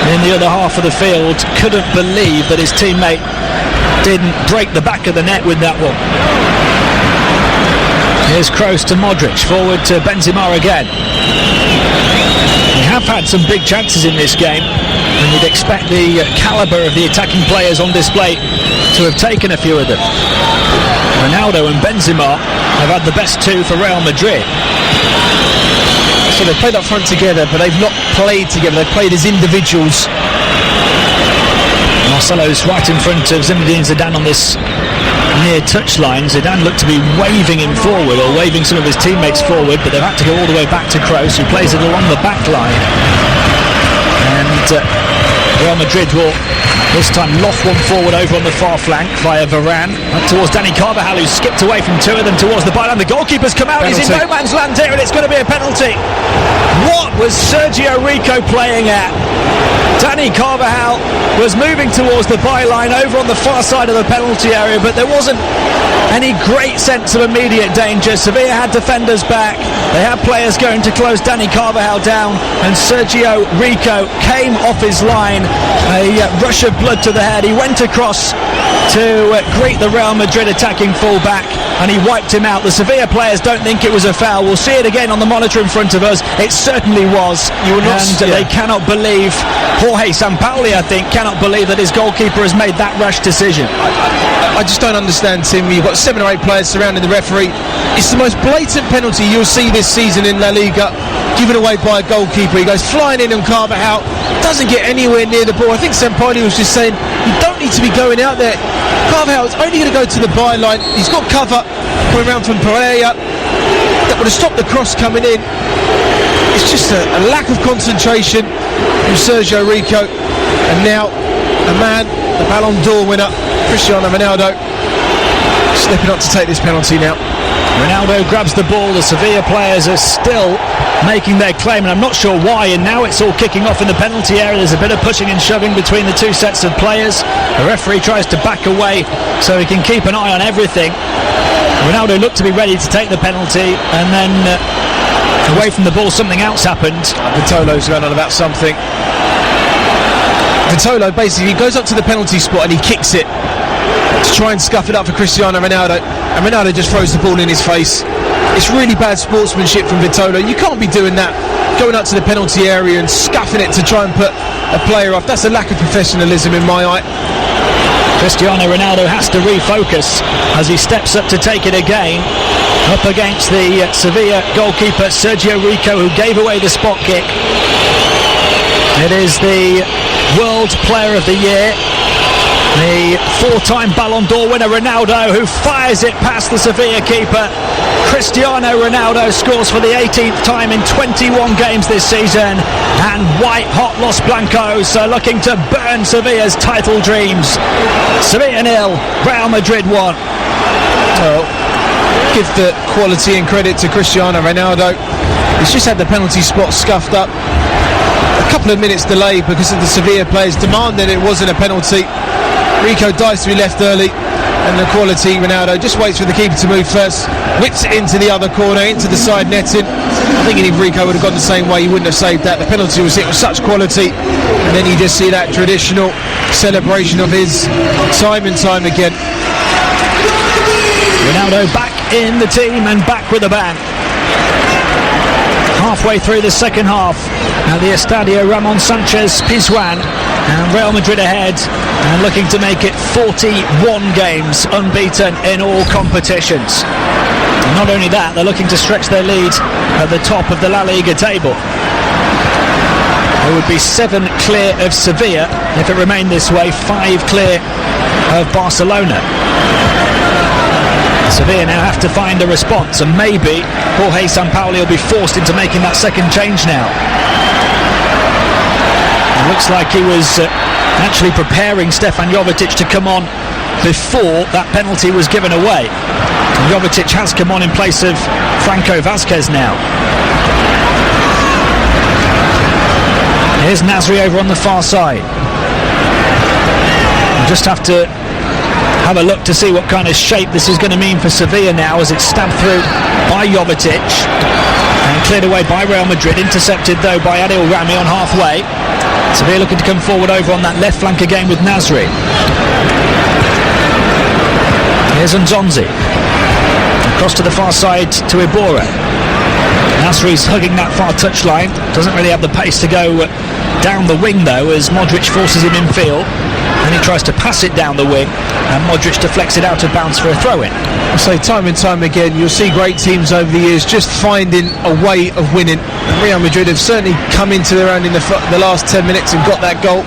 in the other half of the field, couldn't believe that his teammate didn't break the back of the net with that one. Here's Kroos to Modric, forward to Benzema again. They have had some big chances in this game, and you'd expect the calibre of the attacking players on display to have taken a few of them. Ronaldo and Benzema have had the best two for Real Madrid. So they've played up front together, but they've not played together. They've played as individuals. Marcelo's right in front of Zinedine Zidane on this near touchline. Zidane looked to be waving him forward, or waving some of his teammates forward, but they've had to go all the way back to Kroos, who plays it along the back line. And Real Madrid will this time loft one forward over on the far flank via Varane, up towards Dani Carvajal, who's skipped away from two of them towards the byline. The goalkeeper's come out, penalty. He's in no man's land here, and it's going to be a penalty. What was Sergio Rico playing at? Dani Carvajal was moving towards the byline over on the far side of the penalty area, but there wasn't any great sense of immediate danger. Sevilla had defenders back, they had players going to close Dani Carvajal down, and Sergio Rico came off his line, a rush of blood to the head. He went across to greet the Real Madrid attacking fullback, and he wiped him out. The Sevilla players don't think it was a foul. We'll see it again on the monitor in front of us. It certainly was, they cannot believe, Jorge Sampaoli, I think, cannot believe that his goalkeeper has made that rash decision. I just don't understand, Tim. You've got 7 or 8 players surrounding the referee. It's the most blatant penalty you'll see this season in La Liga, given away by a goalkeeper. He goes flying in on Carvajal, doesn't get anywhere near the ball. I think Sampaoli was just saying, you don't need to be going out there. Carvajal is only going to go to the byline. He's got cover coming around from Pereira. That would have stopped the cross coming in. It's just a lack of concentration from Sergio Rico. And now a man, the Ballon d'Or winner, Cristiano Ronaldo, slipping up to take this penalty now. Ronaldo grabs the ball. The Sevilla players are still making their claim, and I'm not sure why, and now it's all kicking off in the penalty area. There's a bit of pushing and shoving between the two sets of players. The referee tries to back away so he can keep an eye on everything. Ronaldo looked to be ready to take the penalty, and then away from the ball something else happened. Vitolo's going on about something. Vitolo basically goes up to the penalty spot and he kicks it to try and scuff it up for Cristiano Ronaldo, and Ronaldo just throws the ball in his face. It's really bad sportsmanship from Vitolo. You can't be doing that, going up to the penalty area and scuffing it to try and put a player off. That's a lack of professionalism in my eye. Cristiano Ronaldo has to refocus as he steps up to take it again, up against the Sevilla goalkeeper Sergio Rico, who gave away the spot kick. It is the World Player of the Year, the 4-time Ballon d'Or winner Ronaldo, who fires it past the Sevilla keeper. Cristiano Ronaldo scores for the 18th time in 21 games this season, and white hot Los Blancos are looking to burn Sevilla's title dreams. Sevilla 0, Real Madrid 1. Well, give the quality and credit to Cristiano Ronaldo. He's just had the penalty spot scuffed up. A couple of minutes delayed because of the Sevilla players demanding it wasn't a penalty. Rico dives to be left early, and the quality Ronaldo just waits for the keeper to move first, whips it into the other corner, into the side netting. I think if Rico would have gone the same way, he wouldn't have saved that. The penalty was hit with such quality, and then you just see that traditional celebration of his time and time again. Ronaldo back in the team and back with a bang. Halfway through the second half at the Estadio Ramon Sanchez Pizjuan, and Real Madrid ahead and looking to make it 41 games unbeaten in all competitions. And not only that, they're looking to stretch their lead at the top of the La Liga table. They would be 7 clear of Sevilla if it remained this way, 5 clear of Barcelona. Sevilla now have to find a response, and maybe Jorge Sampaoli will be forced into making that second change now. It looks like he was actually preparing Stefan Jovetic to come on before that penalty was given away. And Jovetic has come on in place of Franco Vázquez now. Here's Nasri over on the far side. We'll just have to have a look to see what kind of shape this is going to mean for Sevilla now, as it's stabbed through by Jovetic and cleared away by Real Madrid, intercepted though by Adil Rami on halfway. Sevilla looking to come forward over on that left flank again with Nasri. Here's Nzonzi. Across to the far side to Ibora. Nasri's hugging that far touchline. Doesn't really have the pace to go down the wing though, as Modric forces him in field. And he tries to pass it down the wing, and Modric deflects it out of bounds for a throw-in. I say time and time again, you'll see great teams over the years just finding a way of winning. And Real Madrid have certainly come into their own in the last 10 minutes and got that goal.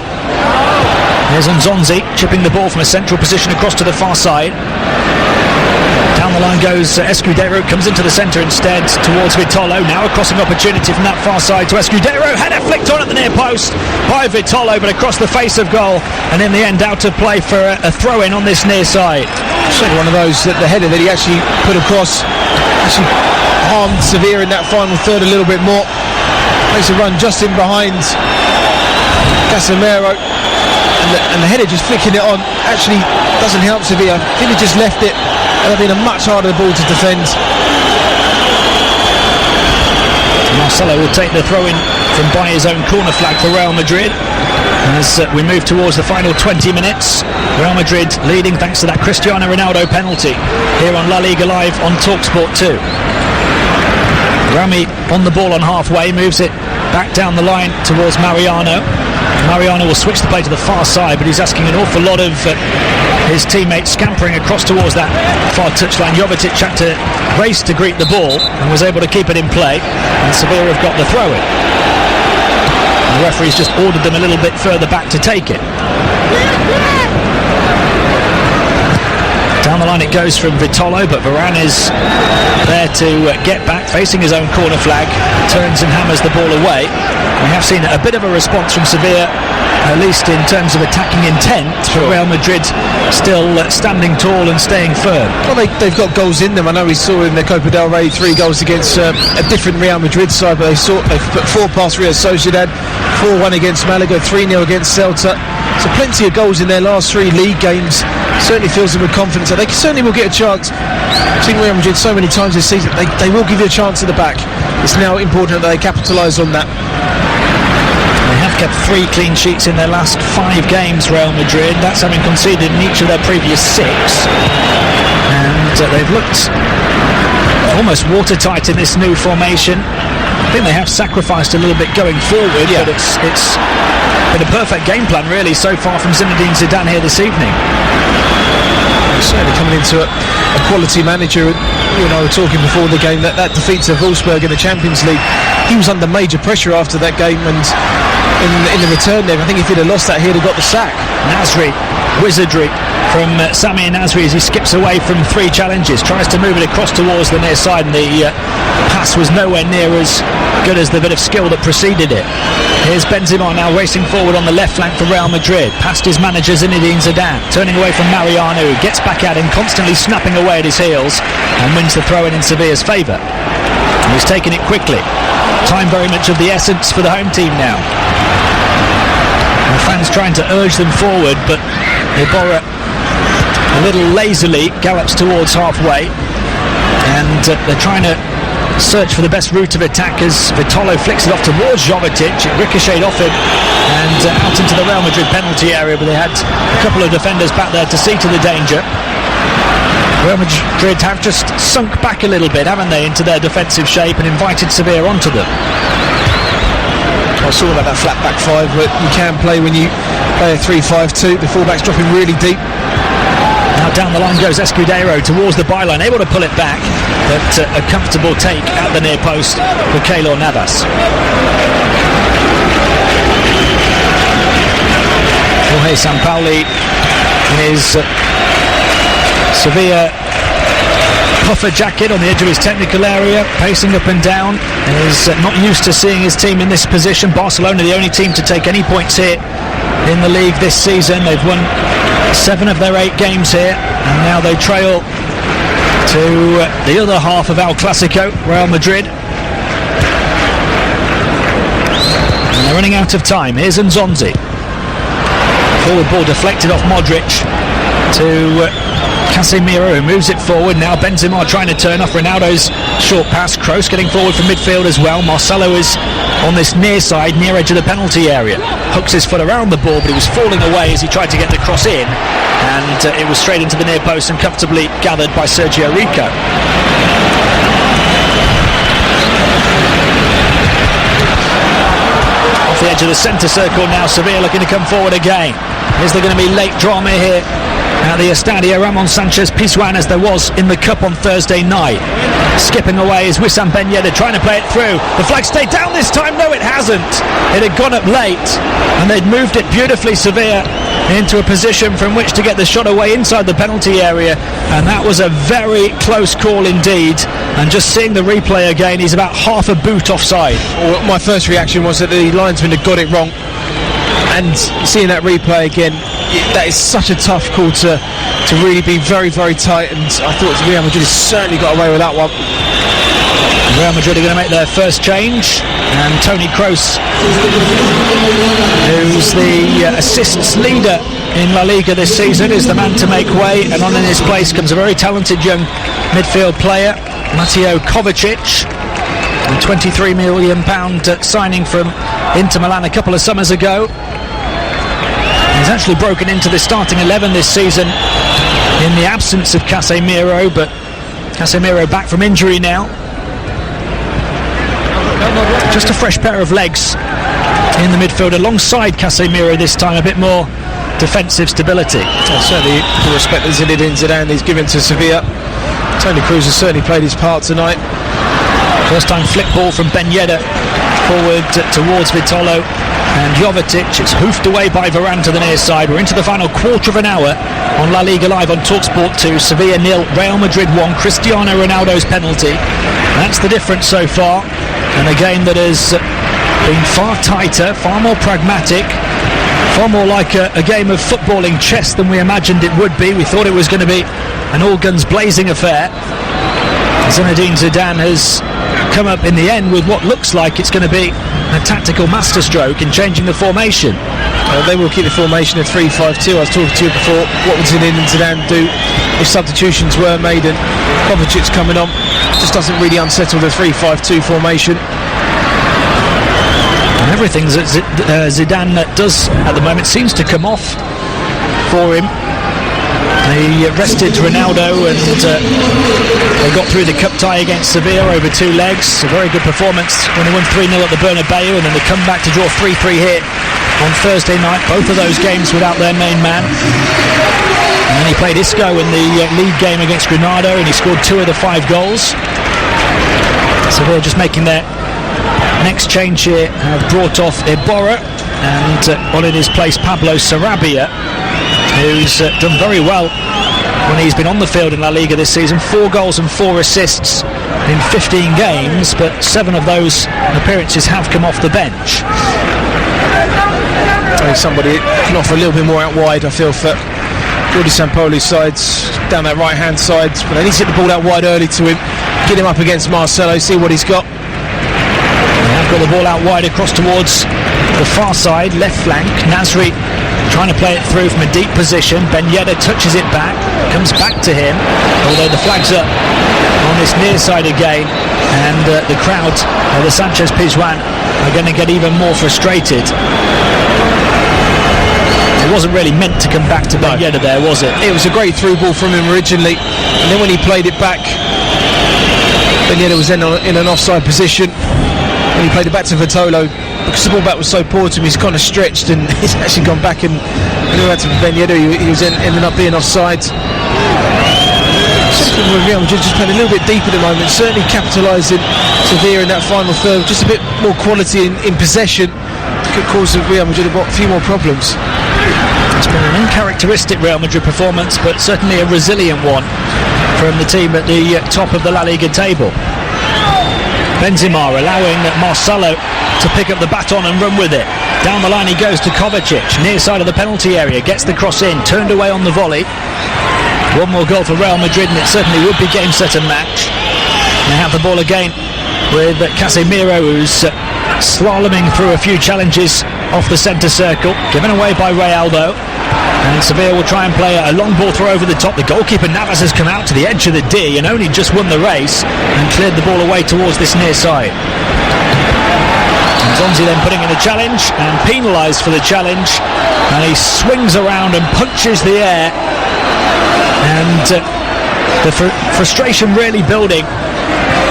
There's Nzonzi chipping the ball from a central position across to the far side. Down the line goes Escudero, comes into the centre instead towards Vitolo. Now a crossing opportunity from that far side to Escudero. Header flicked on at the near post by Vitolo, but across the face of goal, and in the end out of play for a throw-in on this near side. Certainly one of those that the header that he actually put across actually harmed Sevilla in that final third a little bit more. Makes a run just in behind Casemiro, and the header just flicking it on actually doesn't help Sevilla. I think he just left it. It would have been a much harder ball to defend. Marcelo will take the throw-in from by his own corner flag for Real Madrid. As we move towards the final 20 minutes, Real Madrid leading thanks to that Cristiano Ronaldo penalty here on La Liga Live on TalkSport 2. Rami on the ball on halfway, moves it back down the line towards Mariano. Mariano will switch the play to the far side, but he's asking an awful lot of his teammates, scampering across towards that far touchline. Jovetic had to race to greet the ball and was able to keep it in play, and Sevilla have got the throw-in. The referee's just ordered them a little bit further back to take it. Down the line it goes from Vitolo, but Varane is there to get back, facing his own corner flag, turns and hammers the ball away. We have seen a bit of a response from Sevilla, at least in terms of attacking intent, but Real Madrid still standing tall and staying firm. Well, they've got goals in them. I know we saw in the Copa del Rey 3 goals against a different Real Madrid side, but they've put 4 past Real Sociedad, 4-1 against Malaga, 3-0 against Celta. So plenty of goals in their last 3 league games. Certainly fills them with confidence. They certainly will get a chance. I've seen Real Madrid so many times this season. They will give you a chance at the back. It's now important that they capitalise on that. They have kept 3 clean sheets in their last 5 games, Real Madrid. That's having conceded in each of their previous 6. And they've looked almost watertight in this new formation. I think they have sacrificed a little bit going forward, but it's been a perfect game plan really so far from Zinedine Zidane here this evening. Certainly coming into a quality manager. You and I were talking before the game that defeat to Wolfsburg in the Champions League, he was under major pressure after that game, and in the return there, I think if he'd have lost that, he'd have got the sack. Nasri, wizardry from Samir Nasri as he skips away from 3 challenges, tries to move it across towards the near side, and the pass was nowhere near as good as the bit of skill that preceded it. Here's Benzema now racing forward on the left flank for Real Madrid, past his manager Zinedine Zidane, turning away from Mariano, who gets back at him, constantly snapping away at his heels, and wins the throw-in in Sevilla's favour. And he's taken it quickly. Time very much of the essence for the home team now. The fans trying to urge them forward, but Ibora a little lazily gallops towards halfway, and they're trying to search for the best route of attack as Vitolo flicks it off towards Jovetic. It ricocheted off him and out into the Real Madrid penalty area, but they had a couple of defenders back there to see to the danger. Real Madrid have just sunk back a little bit, haven't they, into their defensive shape and invited Sevilla onto them. I saw about that flat back 5 that you can play when you play a 3-5-2. The fullback's dropping really deep. Now down the line goes Escudero towards the byline, able to pull it back, but a comfortable take at the near post for Keylor Navas. Jorge Sampaoli in his Sevilla puffer jacket on the edge of his technical area, pacing up and down, and is not used to seeing his team in this position. Barcelona the only team to take any points here in the league this season. They've won 7 of their 8 games here, and now they trail to the other half of El Clasico, Real Madrid. And they're running out of time. Here's Nzonzi. Forward ball deflected off Modric to Casemiro, who moves it forward. Now Benzema trying to turn off Ronaldo's short pass. Kroos getting forward from midfield as well. Marcelo is on this near side, near edge of the penalty area. Hooks his foot around the ball, but he was falling away as he tried to get the cross in, and it was straight into the near post and comfortably gathered by Sergio Rico. Off the edge of the centre circle now, Sevilla looking to come forward again. Is there going to be late drama here at the Estadio Ramon Sanchez Pizjuan, as there was in the Cup on Thursday night? Skipping away is Wissam Ben Yedder trying to play it through. The flag stayed down this time. No, it hasn't. It had gone up late, and they'd moved it beautifully, Sevilla, into a position from which to get the shot away inside the penalty area, and that was a very close call indeed. And just seeing the replay again, he's about half a boot offside. Well, my first reaction was that the linesman had got it wrong, and seeing that replay again, that is such a tough call to really be very, very tight, and I thought Real Madrid certainly got away with that one. Real Madrid are going to make their first change, and Toni Kroos, who's the assists leader in La Liga this season, is the man to make way, and on in his place comes a very talented young midfield player, Mateo Kovacic, a £23 million signing from Inter Milan a couple of summers ago. He's actually broken into the starting 11 this season in the absence of Casemiro, but Casemiro back from injury now. Just a fresh pair of legs in the midfield alongside Casemiro this time, a bit more defensive stability. Certainly the respect that Zinedine Zidane is given to Sevilla. Toni Kroos has certainly played his part tonight. First time flick ball from Ben Yedder forward towards Vitolo, and Jovetic, it's hoofed away by Varane to the near side. We're into the final quarter of an hour on La Liga Live on TalkSport 2. Sevilla 0, Real Madrid 1. Cristiano Ronaldo's penalty. That's the difference so far, and a game that has been far tighter, far more pragmatic, far more like a game of footballing chess than we imagined it would be. We thought it was going to be an all guns blazing affair. Zinedine Zidane has come up in the end with what looks like it's going to be a tactical masterstroke in changing the formation. They will keep the formation of 3-5-2. I was talking to you before, what would Zinedine Zidane do if substitutions were made, and Kovacic's coming on just doesn't really unsettle the 3-5-2 formation. And everything that Zidane does at the moment seems to come off for him. They rested Ronaldo, and they got through the cup tie against Sevilla over 2 legs. A very good performance when they won 3-0 at the Bernabeu, and then they come back to draw 3-3 here on Thursday night. Both of those games without their main man. And then he played Isco in the league game against Granada, and he scored 2 of the 5 goals. Sevilla just making their next change here, have brought off Iborra, and on in his place Pablo Sarabia, who's done very well when he's been on the field in La Liga this season. 4 goals and 4 assists in 15 games, but 7 of those appearances have come off the bench. Somebody can offer a little bit more out wide, I feel, for Jordi Sampaoli's sides, down that right hand side, but they need to hit the ball out wide early to him, get him up against Marcelo, see what he's got. They have got the ball out wide across towards the far side, left flank. Nasri trying to play it through from a deep position. Ben Yedder touches it back, comes back to him, although the flag's up on this near side again, and the crowd of the Sanchez Pizjuan are going to get even more frustrated. It wasn't really meant to come back to Ben Yedder there, was it? It was a great through ball from him originally, and then when he played it back, Ben Yedder was in an offside position. When he played it back to Vitolo, because the ball back was so poor to him, he's kind of stretched, and he's actually gone back and he went to Ben Yedder. He was ended up being offside. Real Madrid just playing a little bit deep at the moment, certainly capitalising Sevilla in that final third. Just a bit more quality in possession could cause Real Madrid a few more problems. It's been an uncharacteristic Real Madrid performance, but certainly a resilient one from the team at the top of the La Liga table. Benzema allowing Marcelo to pick up the baton and run with it. Down the line he goes to Kovacic, near side of the penalty area, gets the cross in, turned away on the volley. 1 more goal for Real Madrid, and it certainly would be game, set and match. They have the ball again with Casemiro, who's slaloming through a few challenges off the centre circle, given away by Realdo. And Sevilla will try and play a long ball throw over the top. The goalkeeper Navas has come out to the edge of the D and only just won the race and cleared the ball away towards this near side. And Zonzi then putting in a challenge and penalised for the challenge, and he swings around and punches the air, and the frustration really building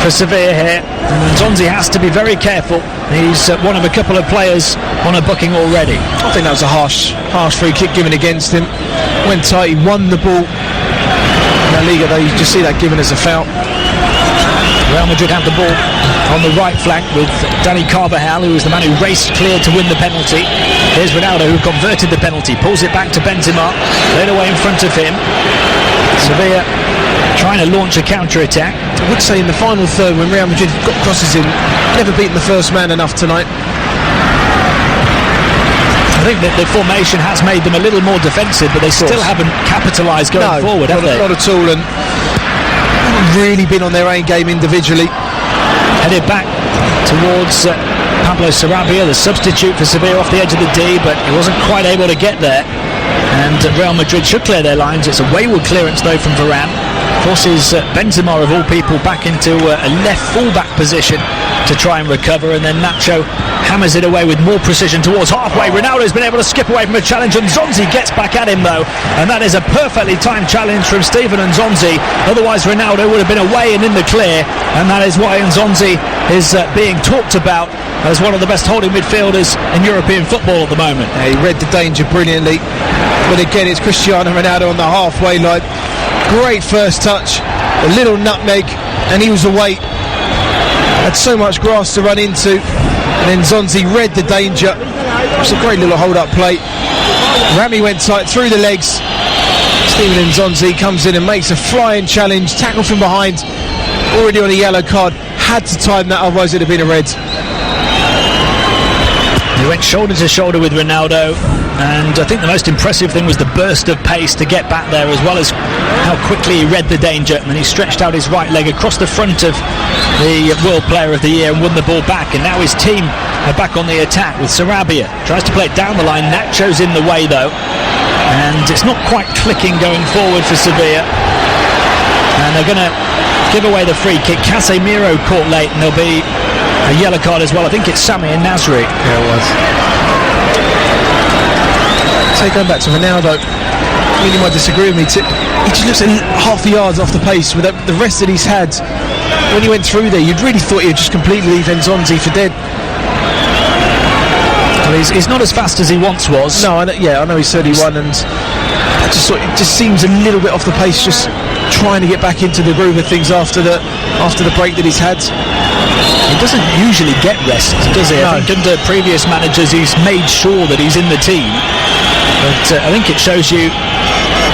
for Sevilla here, and Zonzi has to be very careful. He's one of a couple of players on a booking already. I think that was a harsh free kick given against him. Went tight, he won the ball. In La Liga, though, you just see that given as a foul. Real Madrid have the ball on the right flank with Dani Carvajal, who was the man who raced clear to win the penalty. Here's Ronaldo, who converted the penalty, pulls it back to Benzema, laid away in front of him. Sevilla trying to launch a counter-attack. I would say in the final third, when Real Madrid got crosses in, never beaten the first man enough tonight. I think that the formation has made them a little more defensive, but they still haven't capitalised going forward, have they? Not at all, and haven't really been on their A game individually. Headed back towards Pablo Sarabia, the substitute for Sevilla, off the edge of the D, but he wasn't quite able to get there. And Real Madrid should clear their lines. It's a wayward clearance though from Varane. Forces Benzema of all people back into a left full-back position to try and recover, and then Nacho hammers it away with more precision towards halfway. Ronaldo's been able to skip away from a challenge, and Zonzi gets back at him though, and that is a perfectly timed challenge from Steven Nzonzi. Otherwise Ronaldo would have been away and in the clear, and that is why Nzonzi is being talked about as one of the best holding midfielders in European football at the moment. Yeah, he read the danger brilliantly, but again it's Cristiano Ronaldo on the halfway line. Great first touch, a little nutmeg, and he was away. Had so much grass to run into, and then Zonzi read the danger. It was a great little hold-up play. Rami went tight through the legs. Steven Nzonzi comes in and makes a flying challenge, tackle from behind, already on a yellow card. Had to time that, otherwise it would have been a red. He went shoulder to shoulder with Ronaldo, and I think the most impressive thing was the burst of pace to get back there, as well as how quickly he read the danger, and then he stretched out his right leg across the front of the World Player of the Year and won the ball back. And now his team are back on the attack with Sarabia. Tries to play it down the line. Nacho's in the way though, and it's not quite clicking going forward for Sevilla, and they're going to give away the free kick. Casemiro caught late, and there'll be a yellow card as well. I think it's Sami and Nasri. Yeah, it was. So going back to Ronaldo, you might disagree with me, he just looks half a yard off the pace with the rest that he's had. When he went through there, you'd really thought he'd just completely leave Nzonzi for dead. Well, he's not as fast as he once was. No, I know he's 31, and I just thought it just seems a little bit off the pace, just trying to get back into the groove of things after the break that he's had. He doesn't usually get rest, does he? No. I think under previous managers he's made sure that he's in the team, but I think it shows you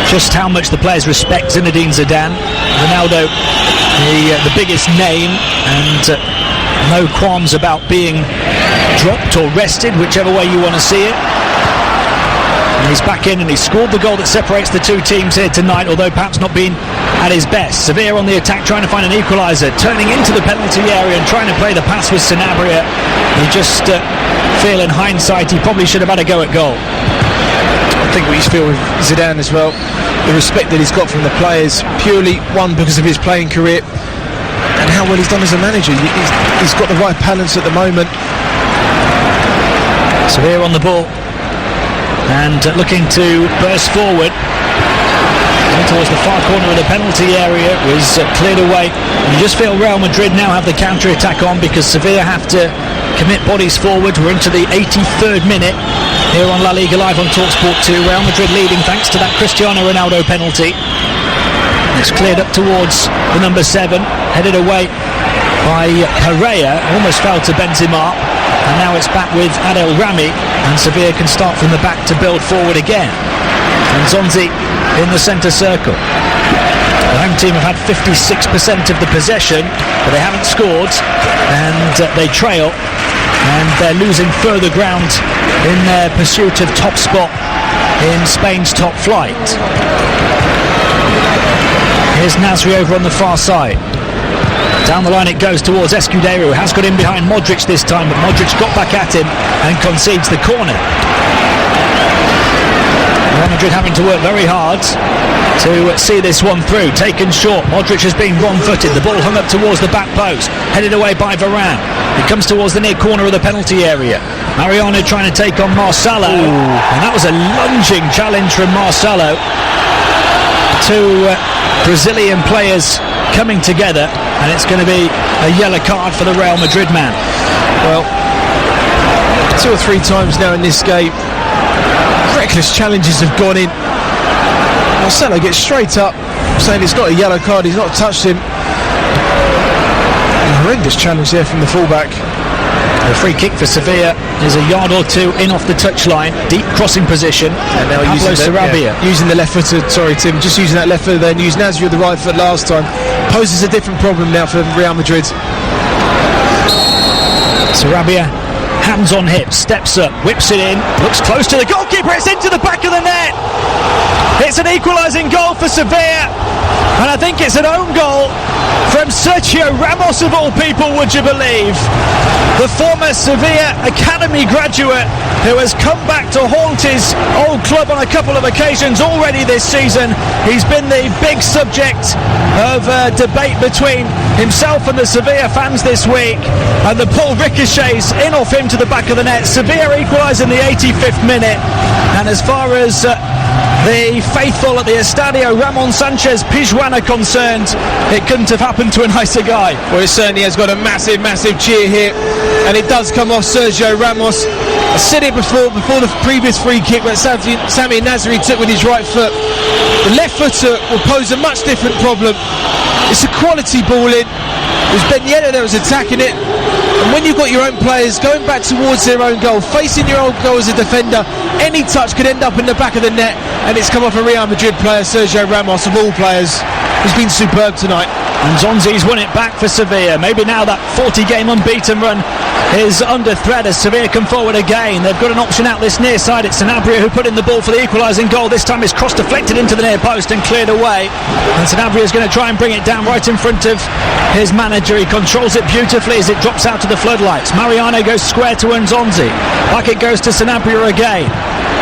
just how much the players respect Zinedine Zidane. Ronaldo, the biggest name, and no qualms about being dropped or rested, whichever way you want to see it. And he's back in, and he scored the goal that separates the two teams here tonight, although perhaps not being at his best. Sevilla on the attack, trying to find an equaliser, turning into the penalty area and trying to play the pass with Sanabria. You just feel in hindsight he probably should have had a go at goal. I think we feel with Zidane as well, the respect that he's got from the players, purely one because of his playing career and how well he's done as a manager. He's got the right balance at the moment. Sevilla on the ball and looking to burst forward towards the far corner of the penalty area. It was cleared away. You just feel Real Madrid now have the counter-attack on, because Sevilla have to commit bodies forward. We're into the 83rd minute here on La Liga Live on TalkSport 2. Real Madrid leading thanks to that Cristiano Ronaldo penalty. It's cleared up towards the number 7, headed away by Pereira, almost fell to Benzema, and now it's back with Adel Rami, and Sevilla can start from the back to build forward again. And Zonzi in the centre circle. The home team have had 56% of the possession, but they haven't scored, and they trail, and they're losing further ground in their pursuit of top spot in Spain's top flight. Here's Nasri over on the far side. Down the line it goes towards Escudero, who has got in behind Modric this time, but Modric got back at him and concedes the corner. Real Madrid having to work very hard to see this one through. Taken short. Modric has been wrong-footed. The ball hung up towards the back post. Headed away by Varane. It comes towards the near corner of the penalty area. Mariano trying to take on Marcelo. And that was a lunging challenge from Marcelo. Two Brazilian players coming together, and it's going to be a yellow card for the Real Madrid man. Well, 2 or 3 times now in this game, reckless challenges have gone in. Marcelo gets straight up, saying it's not a yellow card, he's not touched him. A horrendous challenge there from the fullback. The free kick for Sevilla is a yard or two in off the touchline, deep crossing position. And now using the left footer, sorry Tim, just using that left foot there and using Nasri with the right foot last time. Poses a different problem now for Real Madrid. Sarabia, hands on hips, steps up, whips it in, looks close to the goalkeeper, it's into the back of the net. It's an equalising goal for Sevilla, and I think it's an own goal from Sergio Ramos of all people, would you believe? The former Sevilla academy graduate who has come back to haunt his old club on a couple of occasions already this season. He's been the big subject of debate between himself and the Sevilla fans this week, and the ball ricochets in off him to the back of the net. Sevilla equalise in the 85th minute, and as far as the faithful at the Estadio Ramon Sanchez Pizjuan are concerned, it couldn't have happened to a nicer guy. Well, it certainly has got a massive cheer here, and it does come off Sergio Ramos. I said it before the previous free kick that Sami Nasri took with his right foot. The left footer will pose a much different problem. It's a quality ball in. It was Ben Yedder that was attacking it, and when you've got your own players going back towards their own goal, facing your own goal as a defender, any touch could end up in the back of the net, and it's come off a Real Madrid player, Sergio Ramos of all players. He's been superb tonight. And Zonzi's won it back for Sevilla. Maybe now that 40-game unbeaten run is under threat as Sevilla come forward again. They've got an option out this near side. It's Sanabria who put in the ball for the equalising goal. This time it's cross deflected into the near post and cleared away. And Sanabria is going to try and bring it down right in front of his manager. He controls it beautifully as it drops out to the floodlights. Mariano goes square to Nzonzi. Back it goes to Sanabria again.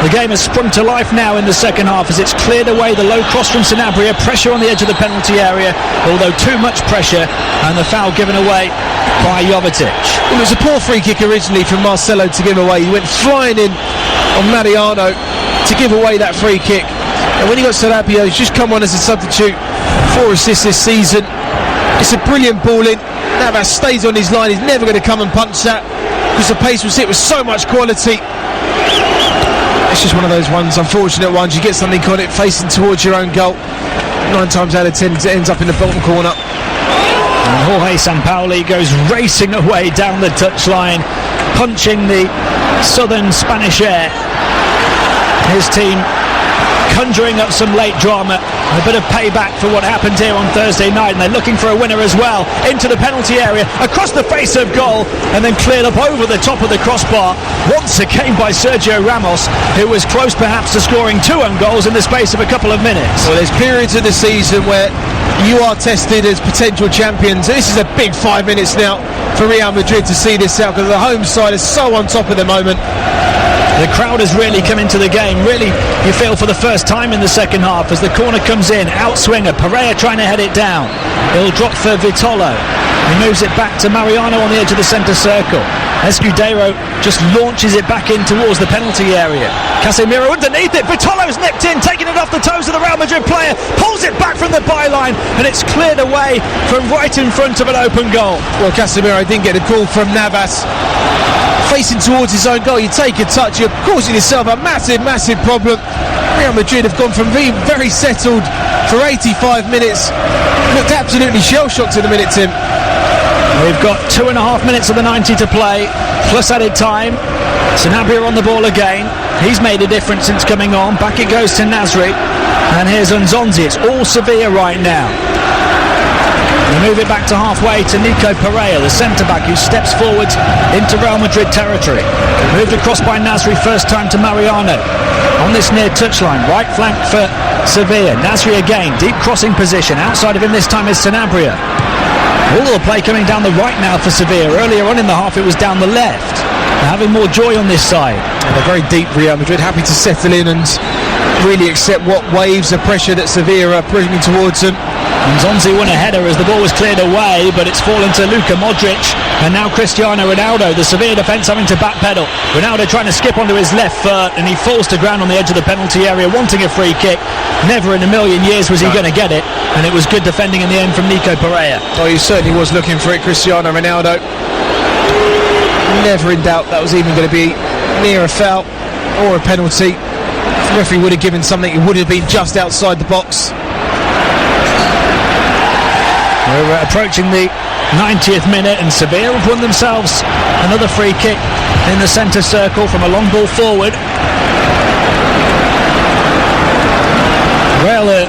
The game has sprung to life now in the second half as it's cleared away the low cross from Sanabria. Pressure on the edge of the penalty area, although too much pressure, and the foul given away by Jovetic. Well, it was a poor free kick originally from Marcelo to give away. He went flying in on Mariano to give away that free kick. And when he got Sarabia, he's just come on as a substitute, 4 assists this season. It's a brilliant ball in. Navas stays on his line. He's never going to come and punch that because the pace was hit with so much quality. It's just one of those unfortunate ones. You get something on it facing towards your own goal. 9 times out of 10 it ends up in the bottom corner. And Jorge Sampaoli goes racing away down the touchline, punching the southern Spanish air. His team conjuring up some late drama, a bit of payback for what happened here on Thursday night, and they're looking for a winner as well. Into the penalty area, across the face of goal, and then cleared up over the top of the crossbar once again by Sergio Ramos, who was close perhaps to scoring 2 own goals in the space of a couple of minutes. Well, there's periods of the season where you are tested as potential champions. This is a big 5 minutes now for Real Madrid to see this out, because the home side is so on top at the moment. The crowd has really come into the game. Really, you feel for the first time in the second half as the corner comes in. Outswinger, Pereira trying to head it down. It'll drop for Vitolo. He moves it back to Mariano on the edge of the centre circle. Escudero just launches it back in towards the penalty area. Casemiro underneath it. Vitolo's nipped in, taking it off the toes of the Real Madrid player. Pulls it back from the byline, and it's cleared away from right in front of an open goal. Well, Casemiro didn't get a call from Navas. Facing towards his own goal, you take a touch, you're causing yourself a massive problem. Real Madrid have gone from being very settled for 85 minutes. Looked absolutely shell-shocked in a minute, Tim. We've got 2.5 minutes of the 90 to play, plus added time. Sanabria on the ball again. He's made a difference since coming on. Back it goes to Nasri. And here's Nzonzi. It's all Sevilla right now. They move it back to halfway to Nico Pereira, the centre-back who steps forward into Real Madrid territory. Moved across by Nasri, first time to Mariano. On this near touchline, right flank for Sevilla. Nasri again, deep crossing position. Outside of him this time is Sanabria. All of the play coming down the right now for Sevilla. Earlier on in the half it was down the left. They're having more joy on this side. And they're very deep, Real Madrid, happy to settle in and really accept what waves of pressure that Sevilla are bringing towards them. And Zonzi won a header as the ball was cleared away, but it's fallen to Luka Modric and now Cristiano Ronaldo. The Sevilla defence having to backpedal. Ronaldo trying to skip onto his left foot, and he falls to ground on the edge of the penalty area, wanting a free kick. Never in a million years was he going to get it, and it was good defending in the end from Nico Pereira. Oh, he certainly was looking for it, Cristiano Ronaldo. Never in doubt that was even going to be near a foul or a penalty. If the referee would have given something, it would have been just outside the box. We're approaching the 90th minute, and Sevilla have won themselves another free kick in the centre circle from a long ball forward. Real are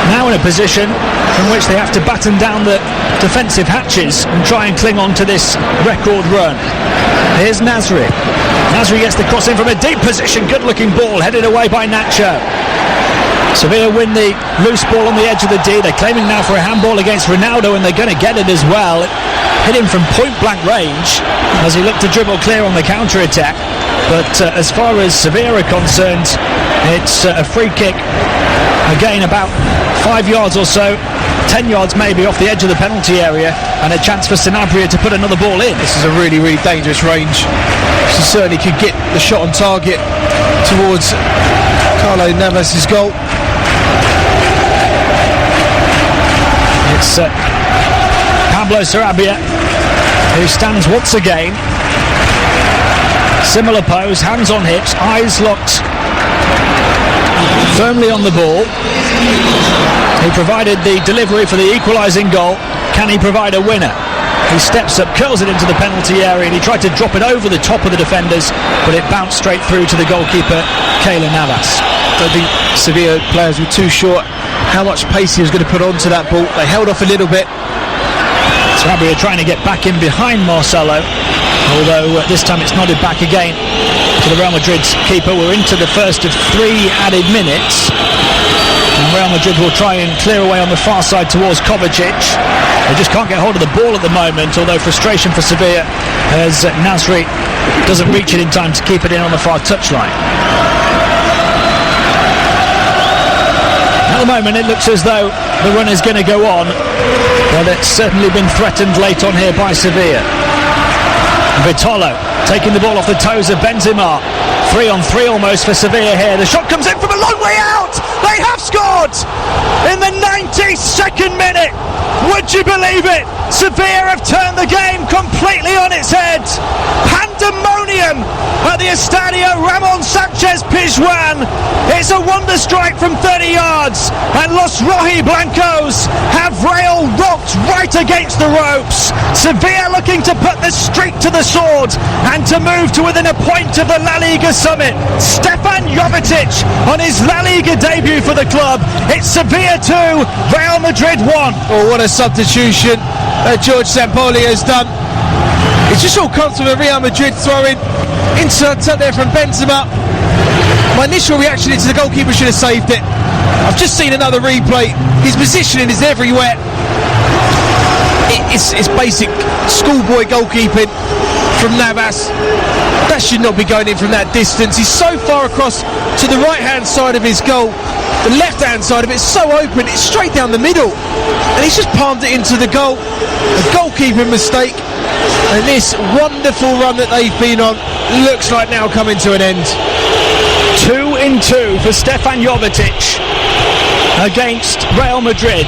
now in a position from which they have to batten down the defensive hatches and try and cling on to this record run. Here's Nasri. Nasri gets the cross in from a deep position. Good looking ball headed away by Nacho. Sevilla win the loose ball on the edge of the D. They're claiming now for a handball against Ronaldo, and they're going to get it as well. It hit him from point blank range as he looked to dribble clear on the counter attack. But as far as Sevilla are concerned, it's a free kick, again about 5 yards or so, 10 yards maybe off the edge of the penalty area, and a chance for Sanabria to put another ball in. This is a really, really dangerous range. She certainly could get the shot on target towards Carlo Navas' goal. It's Pablo Sarabia who stands once again. Similar pose, hands on hips, eyes locked firmly on the ball. He provided the delivery for the equalising goal. Can he provide a winner? He steps up, curls it into the penalty area, and he tried to drop it over the top of the defenders, but it bounced straight through to the goalkeeper, Keylor Navas. I don't think Sevilla players were too sure how much pace he was going to put onto that ball. They held off a little bit. Sarabia trying to get back in behind Marcelo, although this time it's nodded back again to the Real Madrid's keeper. We're into the first of 3 added minutes, and Real Madrid will try and clear away on the far side towards Kovacic. They just can't get hold of the ball at the moment, although frustration for Sevilla as Nasri doesn't reach it in time to keep it in on the far touchline. At the moment it looks as though the run is going to go on, but it's certainly been threatened late on here by Sevilla. Vitolo taking the ball off the toes of Benzema. 3-on-3 almost for Sevilla here. The shot comes in from a long way out. They have scored in the 92nd minute. Would you believe it? Sevilla have turned the game completely on its head. Pandemonium at the Estadio Ramon Sanchez Pizjuan. It's a wonder strike from 30 yards, and Los Rojiblancos have Real rocked right against the ropes. Sevilla looking to put the streak to the sword and to move to within a point of the La Liga summit. Stefan Jovetic on his La Liga debut for the club. It's Sevilla 2, Real Madrid 1. Oh, what a substitution George Sampaoli has done. It's just all comes from a Real Madrid throw-in. Insert there from Benzema. My initial reaction is the goalkeeper should have saved it. I've just seen another replay. His positioning is everywhere. It's basic schoolboy goalkeeping from Navas. That should not be going in from that distance. He's so far across to the right-hand side of his goal. The left-hand side of it's so open, it's straight down the middle. And he's just palmed it into the goal. A goalkeeping mistake. And this wonderful run that they've been on looks like now coming to an end. 2-2 for Stefan Jovetic against Real Madrid.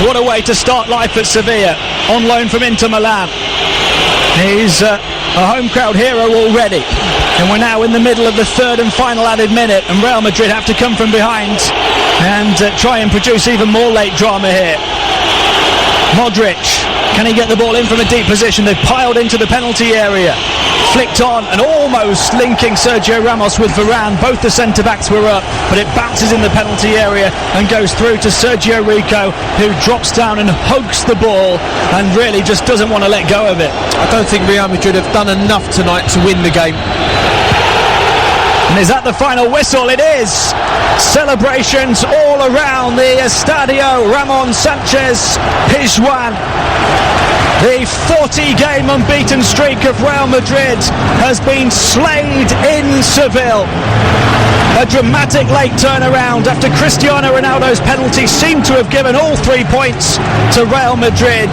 What a way to start life at Sevilla, on loan from Inter Milan. He's a home crowd hero already, and we're now in the middle of the third and final added minute, and Real Madrid have to come from behind and try and produce even more late drama here. Modric, can he get the ball in from a deep position? They've piled into the penalty area, flicked on and almost linking Sergio Ramos with Varane. Both the centre-backs were up, but it bounces in the penalty area and goes through to Sergio Rico, who drops down and hugs the ball and really just doesn't want to let go of it. I don't think Real Madrid have done enough tonight to win the game. And is that the final whistle? It is. Celebrations all around the Estadio Ramon Sanchez Pizjuan. The 40-game unbeaten streak of Real Madrid has been slayed in Seville. A dramatic late turnaround after Cristiano Ronaldo's penalty seemed to have given all 3 points to Real Madrid,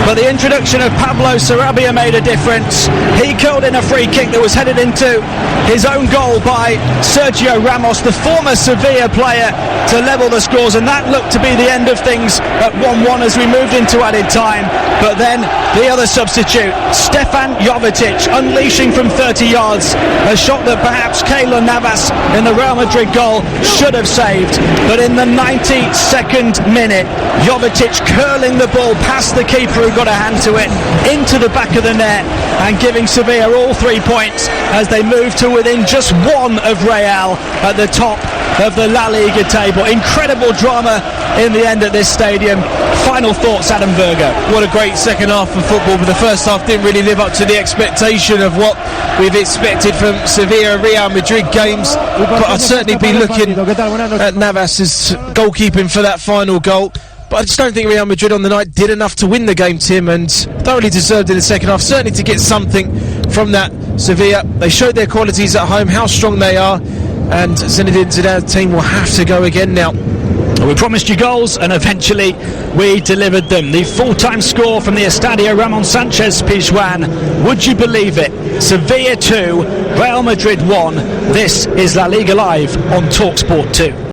but the introduction of Pablo Sarabia made a difference. He curled in a free kick that was headed into his own goal by Sergio Ramos, the former Sevilla player, to level the scores, and that looked to be the end of things at 1-1 as we moved into added time. But then the other substitute, Stefan Jovetic, unleashing from 30 yards a shot that perhaps Keylor Navas in the Real Madrid goal should have saved, but in the 92nd minute, Jovetic curling the ball past the keeper who got a hand to it into the back of the net and giving Sevilla all 3 points as they move to within just one of Real at the top of the La Liga table. Incredible drama in the end at this stadium. Final thoughts, Adam Virgo. What a great second half of football, but the first half didn't really live up to the expectation of what we've expected from Sevilla Real Madrid games. But I'd certainly be looking at Navas's goalkeeping for that final goal. But I just don't think Real Madrid on the night did enough to win the game, Tim, and thoroughly deserved in the second half, certainly to get something from that Sevilla. They showed their qualities at home, how strong they are, and Zinedine Zidane's team will have to go again now. We promised you goals, and eventually we delivered them. The full-time score from the Estadio Ramon Sanchez Pizjuan. Would you believe it? Sevilla 2, Real Madrid 1. This is La Liga Live on TalkSport 2.